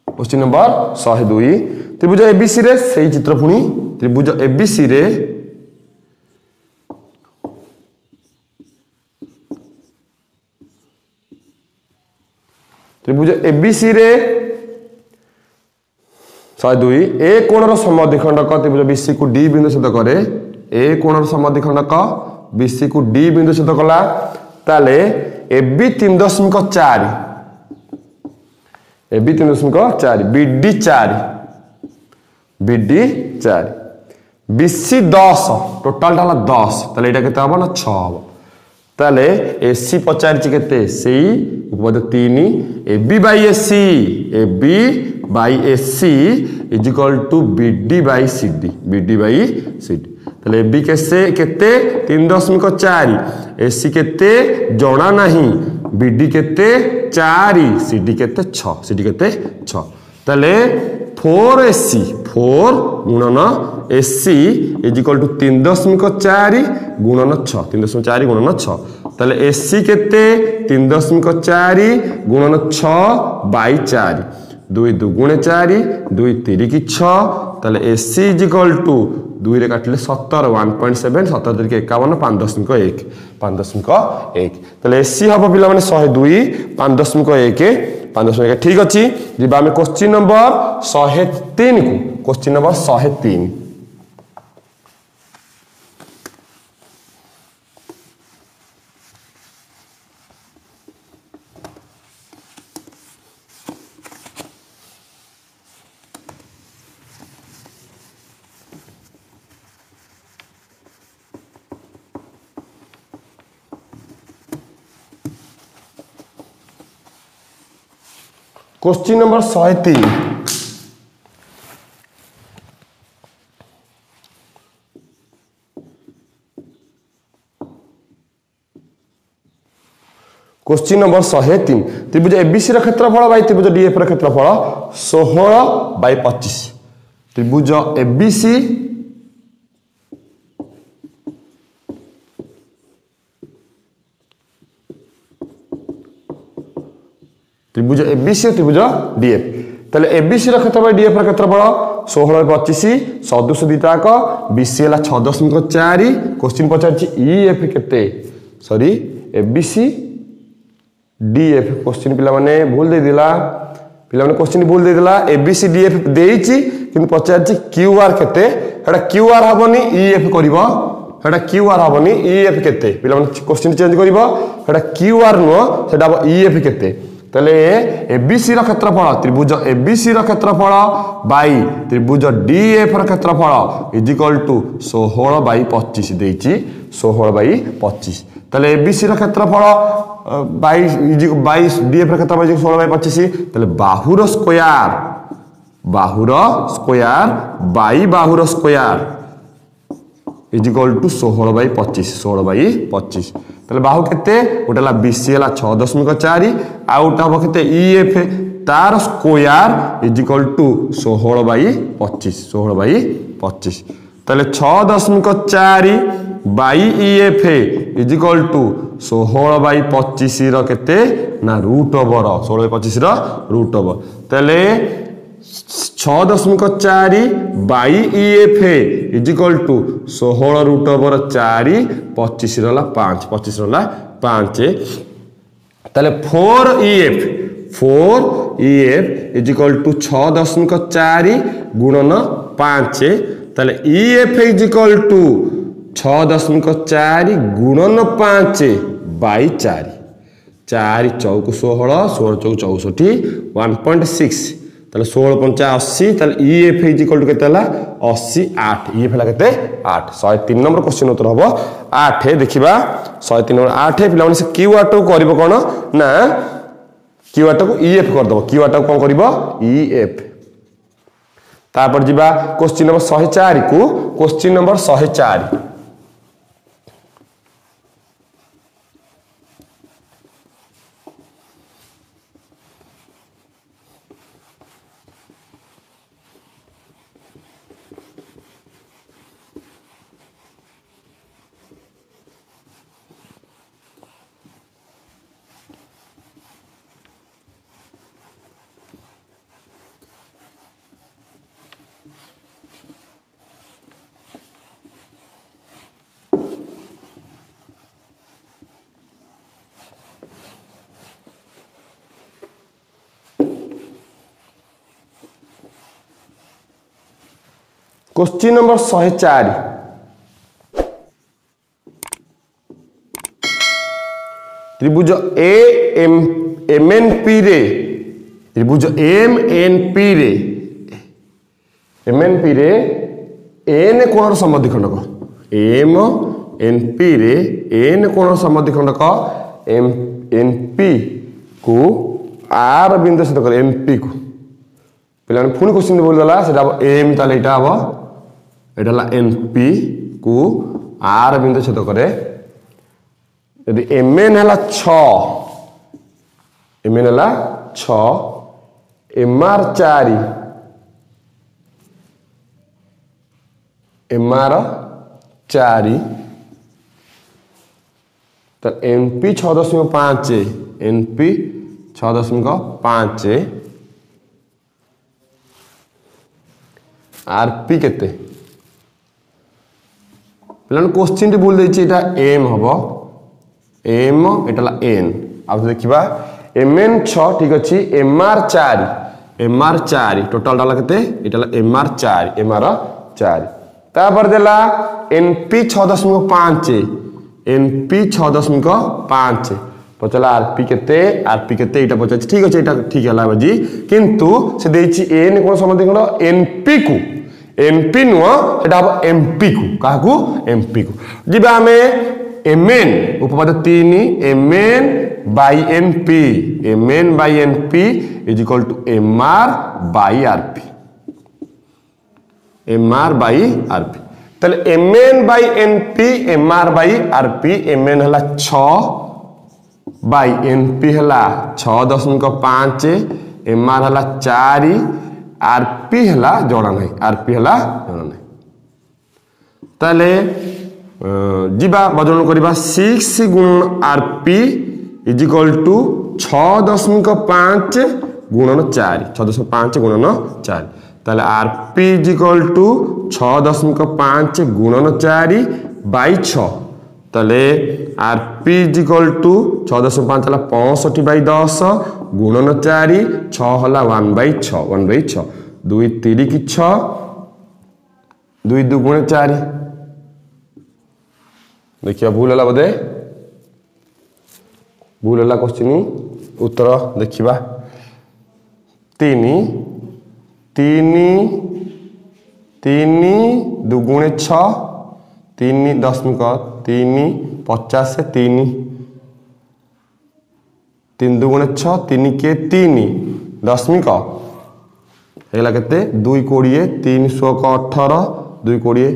क्वेश्चन नंबर 102 त्रिभुज एबीसी रे सही चित्र पुनी त्रिभुज एबीसी रे त्रिभुज एबीसी रे 102 ए कोणर समद्विखंडक त्रिभुज बीसी को डी बिंदु छेद करे ए कोणर समद्विखंडक बीसी को डी बिंदु छेद कला ताले AB 3.4 AB 3.4 BD 4 BD 4 BC 10 total टा 10 ताले एटा केते हबो ना 6 हबो ताले AC पचारछि केते सेई उपपद 3 AB by AC is equal to BD by CD ताले AB केते 3.4 AC केते जणा नाही BD केते 4 CD केते 6 ताले 4AC 4 गुणन AC इज इक्वल टू 3.4 गुणन 6 3.4 गुणन 6 ताले AC केते 3.4 गुणन 6 बाई 4 2 दुगुणे 4 2 3 की 6 ताले AC इज इक्वल टू 2 रे काटले 17 1.7 17 3 51 5.1 ताले AC हबो पिला माने 102 5.1 ठीक अछि जिबा हम क्वेश्चन नंबर 103 को question number 103 question number 103 question number 103 त्रिभुज एबीसी रा क्षेत्रफल बाय त्रिभुज डीएफ रा क्षेत्रफल 16/25 त्रिभुज एबीसी त्रिभुज एबीसी और त्रिभुज डीएफ ताले एबीसी रा क्षेत्रफल डीएफ रा क्षेत्रफल 16/25 सदृश दिताक बीसी हला 6.4 क्वेश्चन पचारछि ईएफ केते सॉरी एबीसी डीएफ क्वेश्चन पिला माने भूल दे दिला पिला माने क्वेश्चन भूल दे दिला एबीसी डीएफ देइछि किंतु पचारछि क्यूआर केते हेडा क्यूआर हबनी ईएफ करबो हेडा क्यूआर हबनी ईएफ केते पिला माने क्वेश्चन चेंज करबो हेडा क्यूआर नो सेडा ईएफ केते तले एबीसी रा क्षेत्रफल त्रिभुज एबीसी रा क्षेत्रफल बाई त्रिभुज डीएफ रा क्षेत्रफल इज इक्वल टू 16/25 देइछि 16/25 तले एबीसी रा क्षेत्रफल बाई डीएफ रा क्षेत्रफल 16/25 तले बाहुर स्क्वायर बाई बाहुर स्क्वायर इज इक्वल टू 16/25 तले बाहु केते ओटला बीसी हला 6.4 आउट हबो केते ईएफ तार स्क्वायर इज इक्वल टू 16/25 तले 6.4 by EF is equal to 16/25 रो केते ना रूट ओवर 16/25 रो रूट ओवर तले 6.4 by EF is equal to 16 root over 4 25 रला 5 ताले 4 EF इज इक्वल टू 6.4 गुणन 5 ताले EF इज इक्वल टू 6.4 गुणन 5 बाई 4 4 चौक 16 चौक 64 1.6 ताले 16 80 ताले EF इज इक्वल टू केते हला 80 8 EF हला केते 8 103 नंबर क्वेश्चन उत्तर हबो 8 देखिबा 103 नंबर 8 पिला माने से क्यू आर को करबो कोन ना क्यू आर को EF कर दबो क्यू आर को कोन करबो EF तापर जिबा क्वेश्चन नंबर 104 को क्वेश्चन नंबर 104 क्वेश्चन नंबर 104 त्रिभुज MNP रे त्रिभुज MNP रे एन कोण समद्विखंडक एम एन पी रे एन कोण समद्विखंडक एन पी को आर बिंदु छेद कर एम पी को पे पुणी क्वेश्चन बोलदेला से एम ताले एटा हम एटा एन पी को आर बिंदु छेद करे यदि एम एन है 6 एम एन है 6 एम आर 4 एम आर 4 तो N P 6.5 N P 6.5 R P केते क्वेश्चन भूल देछि एटा एम हबो एम एटा एन अब देखिबा एम एन 6 ठीक अछि एम आर 4 टोटल डाला केते एटा एम आर 4 तापर देला एन पी 6.5 एन पी 6.5 पचला आर पी केते एटा पचाछि ठीक अछि एटा ठीक हला बाजी किंतु से देछि एन कोन समद्विखंड एन पी को एमपी नुह एटा एमपी को काकू एमपी को जिबा हमें एमएन उपपद 3 MN by NP MN by NP is equal to MR by RP MR by RP तले MN by NP MR by RP MN हला 6 बाय एनपी हला 6.5 एमआर हला 4 आरपी हला जोड़ा नहीं आरपी हला जोड़ा नहीं ताले जिबा बदलन करिबा 6 गुणन आरपी इज इक्वल टू 6.5 गुणन 4 6.5 गुणन 4 ताले आरपी इज इक्वल टू 6.5 गुणन 4 बाय 6 ताले आरपी इज इक्वल टू 6.5 हला 65 बाय 10 गुणन 4 6 हला 1 बाय 6 2 3 की 6 2 2 गुणे 4 देखिए भूल हला बोधे भूल हला क्वेश्चन उत्तर देखिबा 3 2 गुणे 6 3 3 50 से 3 2 गुणे 6 3 के 3 दशमिक हेला केते 2 20 3 18 2 20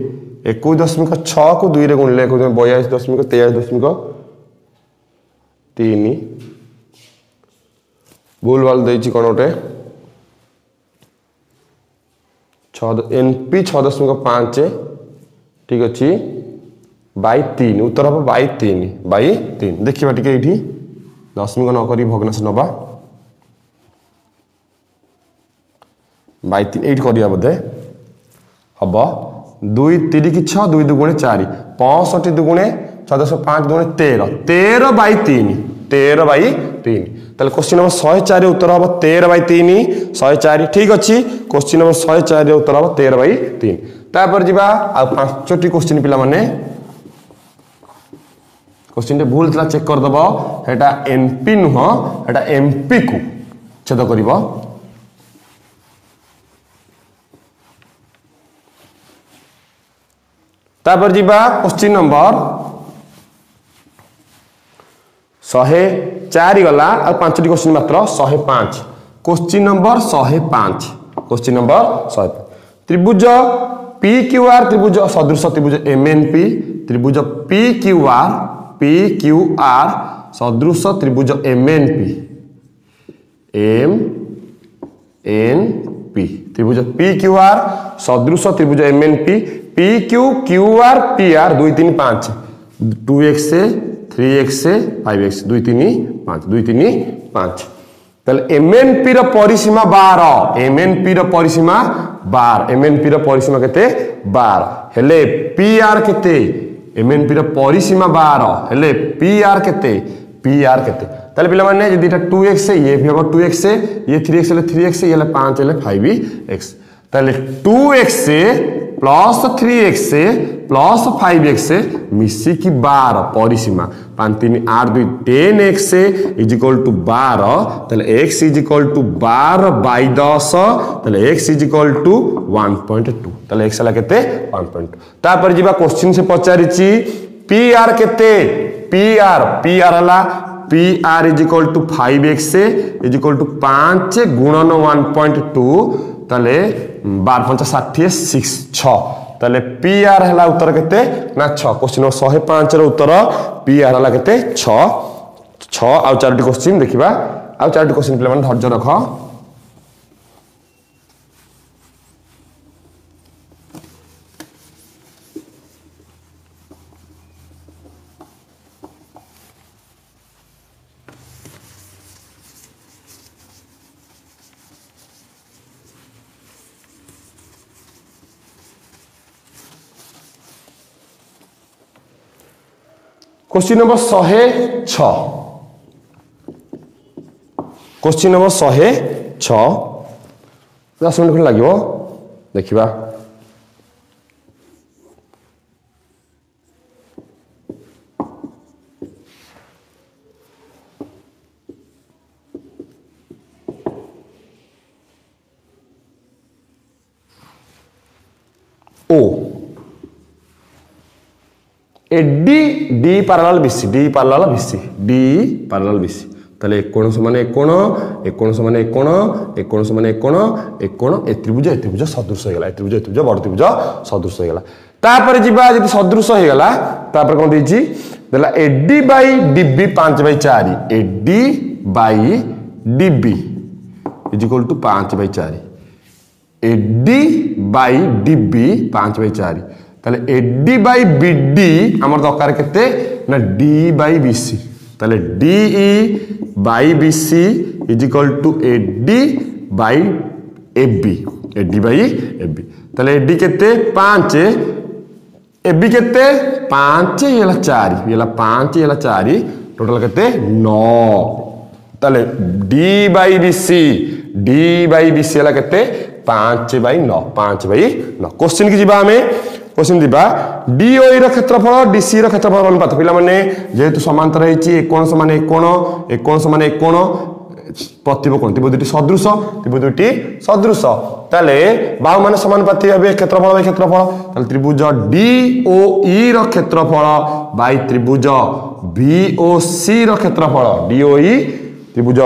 21.6 को 2 रे गुणले 42.43 भूल वाल देछि कोन ओटे 6 एनपी 6.5 ठीक अछि बाय 3 उत्तर हम बाय 3 देखिबा टिके एठी दशमिक न करी भग्नांश नबा बाय 3 8 करिया बोधे हबो 2 3 की 6 2 2 गुणे 4 65 2 गुणे 6.5 गुणे 13 बाय 3 ताले क्वेश्चन नंबर 104 उत्तर हबो 13 बाय 3 104 ठीक अछि क्वेश्चन नंबर 104 उत्तर हबो 13 बाय 3 तापर जिबा आ 5टी क्वेश्चन पिला माने क्वेश्चन टे भूल तला चेक कर दबो हेटा एनपी नुह हेटा एमपी को छेद करिवो तापर जिबा क्वेश्चन नंबर 104 गला आ 5टी क्वेश्चन मात्र 105 क्वेश्चन नंबर 105 क्वेश्चन नंबर 105 त्रिभुज PQR त्रिभुज सदृश त्रिभुज MNP त्रिभुज PQR सदृश त्रिभुज MNP त्रिभुज PQR सदृश त्रिभुज MNP PQ QR PR 2 3 5 2x 3x 5x 2 3 5 2 3 5 तले MNP रो परिसीमा 12 MNP रो परिसीमा 12 MNP रो परिसीमा केते 12 हेले PR केते MNP रो परिसीमा 12 हेले PR केते ताले पिला माने जदी एटा 2x है ये भी होगा 2x है ये 3x है 3x ये 5 है 5x ताले 2x plus 3x plus 5x मिसिकी 12 परिसीमा 5 3 8 2 10x इज इक्वल टू 12 ताले x is equal to 12 by 10 ताले x इज इक्वल टू 1.2 ताले x ला केते 1.2 तापर जीवा क्वेश्चन से पचारिची pr केते pr हला pr is equal to 5x is equal to 5 गुणन 1.2 ताले 12 5 60 6 6 ताले pr हला उत्तर केते ना 6 क्वेश्चन 105 रो उत्तर pr हला केते 6 6 आ चारटी क्वेश्चन देखिबा आ चारटी क्वेश्चन प्ले मन धैर्य रख question number 106 question number 106 10 minute खन लागिवो देखिबा ओ D parallel BC D parallel BC ताले कोण समान कोण समान कोण ए त्रिभुज सदृश हो गला त्रिभुज बड़ त्रिभुज सदृश हो गला तापर जिबा जति सदृश हो गला तापर कोन देछि देला AD by DB 5/4 AD by DB is equal to 5/4 AD by DB 5/4 ताले AD बाय BD हमर दरकार केते ना D बाय BC ताले DE bye BC is equal to AD bye AB AD bye AB ताले AD केते 5 AB केते 5 येला 4 येला 5 येला 4 टोटल केते 9 ताले D बाय BC येला केते 5/9 5/9 क्वेश्चन की जीवा हमें क्वेश्चन दिबा DOE रो क्षेत्रफल DC रो क्षेत्रफल अनुपात पिला माने जेहेतु समांतर रहिछि कोण समान कोण प्रतिब कोण त्रिभुजटी सदृश ताले बाहु माने समानुपाती हेबे क्षेत्रफल ताले त्रिभुज DOE रो क्षेत्रफल बाय त्रिभुज BOC रो क्षेत्रफल DOE त्रिभुज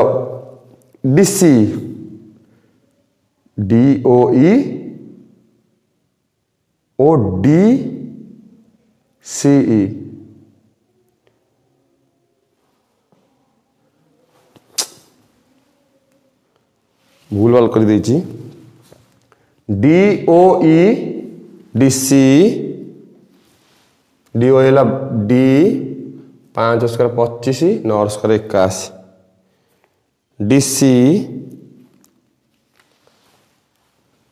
DC DOE ओ DCE भूल वाल कर देछि DOE DC DOE ला D 5 स्क्वायर 25 9 स्क्वायर 81 DC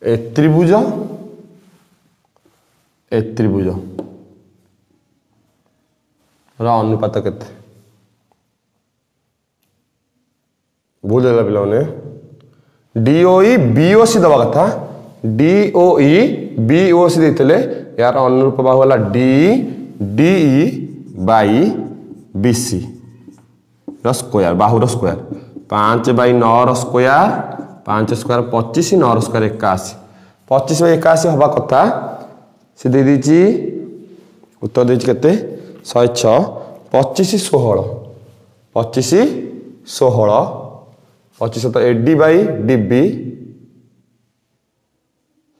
ए त्रिभुज अनुपात केते भूल देला पिलाने DOE BOC दबा कथा DOE BOC देतले यार अनुरूप बाहु वाला DE बाय BC रो स्क्वायर बाहु रो स्क्वायर 5/9 रो स्क्वायर 5 स्क्वायर 25 9 स्क्वायर 81 25/81 हवा कथा से दे दीची उत्तर देछि केते 106 25 16 25 तो AD by DB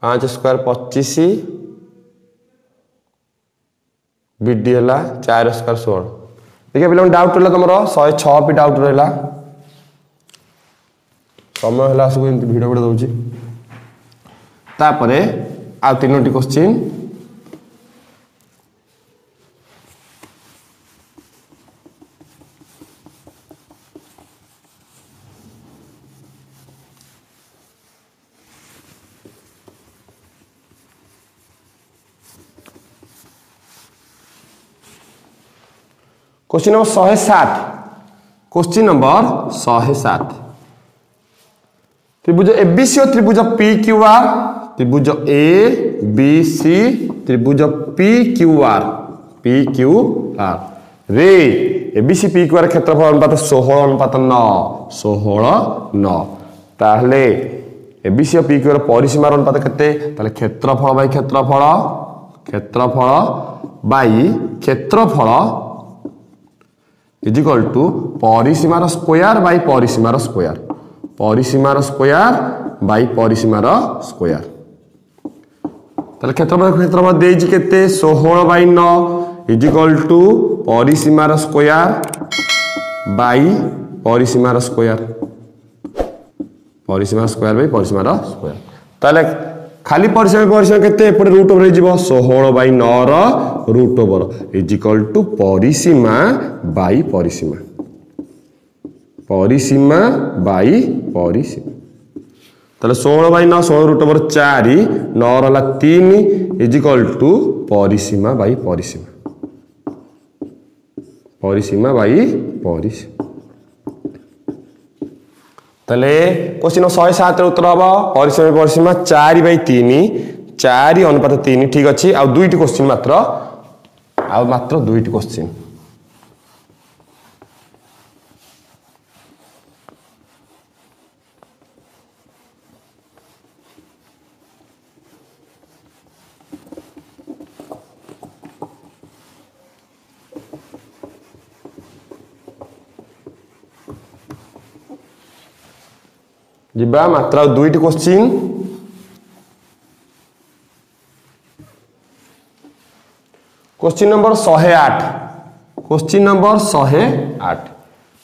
5 square 25 BD हला 4 स्क्वायर 16 देखिए पिला डाउट रहला तमरो 106 पे डाउट रहला समय हला सब वीडियो दउची तापरे आ तीनोटी question question number 107 question number 107 त्रिभुज ABC और त्रिभुज PQR त्रिभुज ABC त्रिभुज पी क्यू आर रे एबीसी पी क्यू आर क्षेत्रफल अनुपात 16 अनुपात 9 ताहले एबीसी पी क्यू आर परिसीमार अनुपात केते ताहले क्षेत्रफल इज इक्वल टू परिसीमार स्क्वायर बाई परिसीमार स्क्वायर ताहले क्षेत्रफल देइछि केते 16/9 इज इक्वल टू परिसीमार स्क्वायर बाई परिसीमार स्क्वायर बाई परिसीमार स्क्वायर ताहले खाली परिसीमा केते एपटे रूट ओवर जिवो 16/9 रो root over is equal to परिसीमा बाई परिसीमा ताहले 16/9 16 रूट ओवर 4 9 रला 3 इज इक्वल टू परिसीमा बाई परिसीमा ताले क्वेश्चन 107 उत्तर हम परिसीमा 4/3 अनुपात 3 ठीक अच्छे आ दुईटी क्वेश्चन मात्र दुईटी क्वेश्चन जिबा मात्र दुईटी क्वेश्चन क्वेश्चन नंबर 108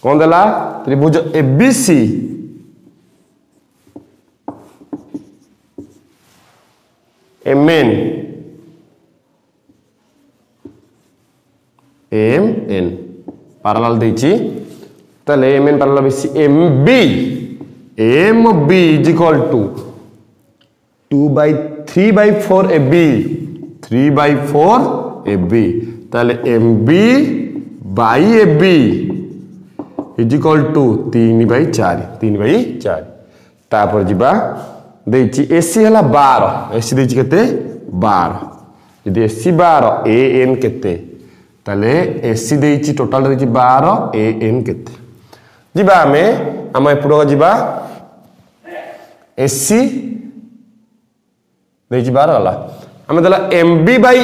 कौन देला त्रिभुज एबीसी एमएन पैरेलल देछि तले MN parallel BC MB is equal to 3/4 AB 3/4 AB ताले MB by AB is equal to 3/4 तापर जिबा देछि AC हला 12 AC देछि केते 12 यदि AC 12 AN केते ताले AC देछि टोटल देछि 12 AN केते जिबा हम एपुडो जिबा एसी देछि 12 गला हम देला MB by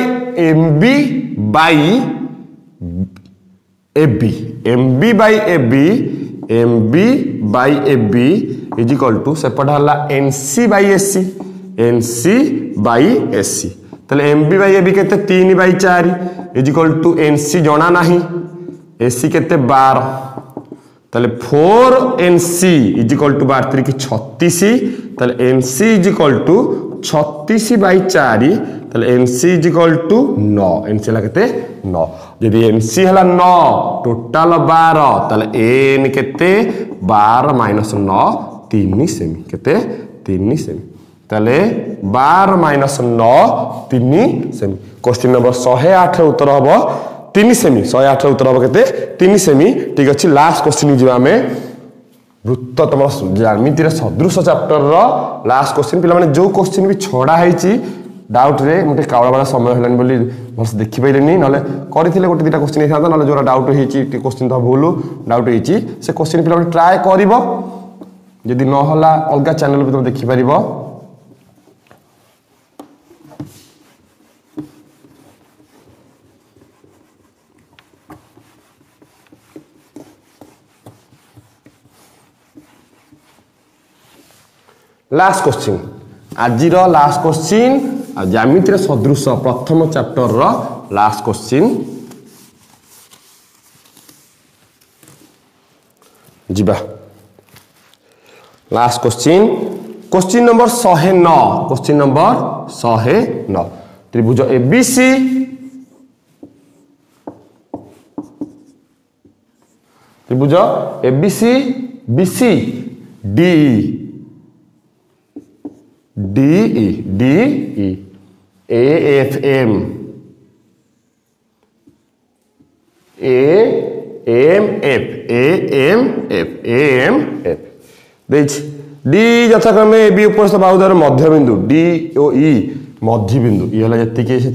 AB is equal to सेपट हला एनसी बाई एससी तले एमबी बाई एबी केते 3/4 इज इक्वल टू एनसी जणा नाही एसी केते 12 ताले 4NC इज इक्वल टू 12 की 36 ताले NC इज इक्वल टू 36/4 ताले NC is equal to 9 NC हला केते 9 यदि NC हला 9 टोटल 12 ताले n केते 12 - 9 3 सेमी केते 3 सेमी ताले 12 - 9 3 सेमी क्वेश्चन नंबर 108 उत्तर हबो 3 सेमी 108 उत्तर हम केते 3 सेमी ठीक अच्छे लास्ट क्वेश्चन जी आम वृत्ततम ज्यामिति सदृश चैप्टर रो लास्ट क्वेश्चन पिला माने जो क्वेश्चन भी छड़ा है डाउट रे मते कावळा वाला समय हलानी बोली बस देखि पाइलेनी नले करिथिले गोटे दिटा क्वेश्चन हिसाब नले जोरा डाउट हेची क्वेश्चन तो भूल डाउट हेची से क्वेश्चन पिला माने ट्राई करिवो यदि न होला अलगा चैनल पे तुम देखि परिबो लास्ट क्वेश्चन आज लास्ट क्वेश्चन ज्यामिति सदृश प्रथम चैप्टर रो लास्ट क्वेश्चन जिबा लास्ट क्वेश्चन नंबर 109 त्रिभुज ABC BC DE AFM AMF D यथाक्रमे AB उपस्थ बाहुदार मध्यबिंदु D ओ E मध्य बिंदु ये जी से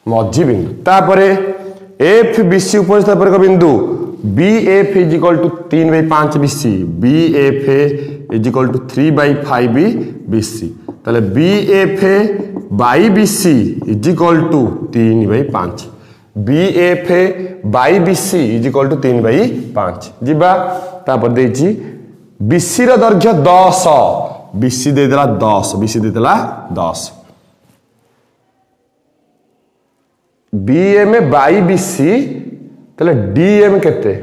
मध्य बिंदु तापर एफ बीसी उपस्थित पर बिंदु B F is equal to 3/5 BC B F is equal to 3/5 BC ताले B F by BC is equal to 3/5 B F by BC is equal to 3/5 जीवा तापर देछि बीसी रो दैर्घ्य 10 बीसी दे देला 10 बीएम बाई बीसी तले DM केते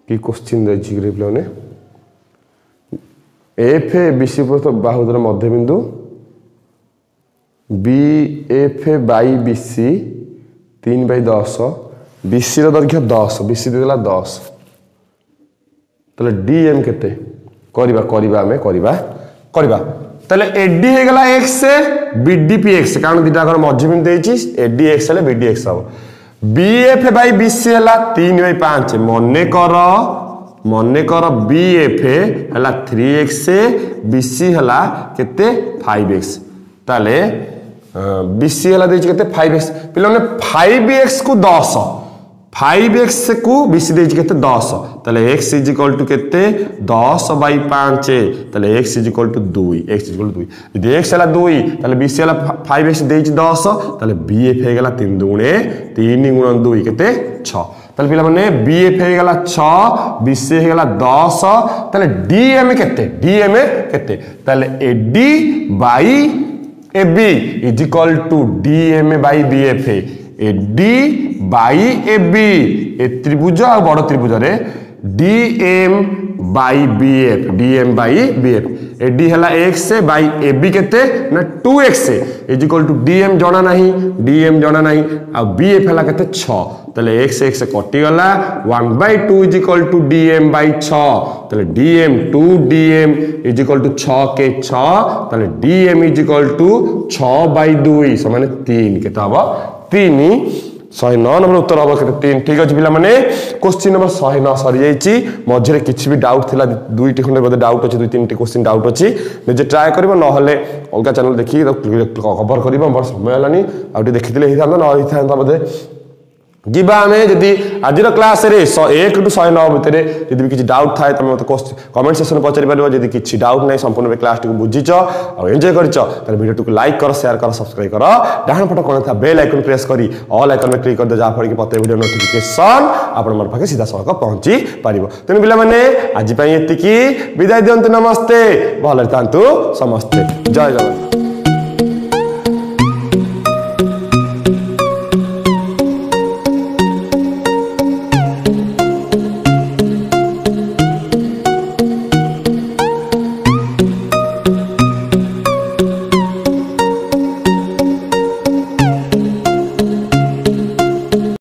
की क्वेश्चन देछि ग्रेप ने एफ बीसी पर बाहुधर मध्य बिंदु B F by BC 3/10 BC रो दैर्घ्य 10 बीसी दे देला 10 तले डीएम केते करबा तले एडी हे गला x बीडीपी x कारण दिटा कर मध्य बिंदु देछि एडी x ले बीडी x हो बीएफ बाई बीसी हला 3/5 मने कर बीएफ हला 3x बीसी हला केते 5x ताले बीसी हला देछि केते 5x पिला ने 5x को 10 5x को बीसी देछि केते 10 ताले x इज इक्वल टू केते 10/5 ताले x इज इक्वल टू 2 यदि x हला 2 ताले बीसी हला 5x देछि 10 ताले बीएफ हे गला 3 गुणन 2 केते 6 ताले पिला माने बीएफ हे गला 6 बीसी हे गला 10 ताले डीएम केते ताले AD by AB is equal to DM by BF AD by AB ए त्रिभुज आ बड़ त्रिभुज रे डीएम बाई बीएफ एडी हला x बाई एबी केते ना 2x is equal to DM जणा नाही आ बीएफ हला केते 6 तले x कटि गला 1/2 is equal to DM by 6 तले DM 2 DM is equal to 6 के 6 तले डीएम इज इक्वल टू 6/2 समान 3 केते हबो 3 109 नंबर उत्तर हम केते 3 ठीक अछि पिला माने क्वेश्चन नंबर 109 सरी जाईची मझरे किछि भी डाउट थिला दुईटी खंडे बदे डाउट अछि दुई तीनटी क्वेश्चन डाउट अछि जे ट्राई करबो न हले अलगा चैनल देखि कवर करबो हमर समय हलानी आउटी देखिथिले हि थांदा न हि थांदा बदे जीवा हमें जदि आज क्लास रे 1 टू 109 भितर जदि भी किछि डाउट थाए तमे मते कमेंट सेक्शन पचारि परबो जदि किछि डाउट नै संपूर्ण क्लास टिक बुझिछ आ एन्जॉय करिछ त वीडियो टिक लाइक कर शेयर कर सब्सक्राइब कर डाहन फटो कोन था बेल आइकन प्रेस करी ऑल आइकन में क्लिक कर दे जा फड़ कि पते वीडियो नोटिफिकेशन आपन मन पाके सीधा सड़क पहुंची परिबो तेन पिला माने आज पई एति की विदाई दियंतु नमस्ते भले थांतु समस्ते जय जगन्नाथ।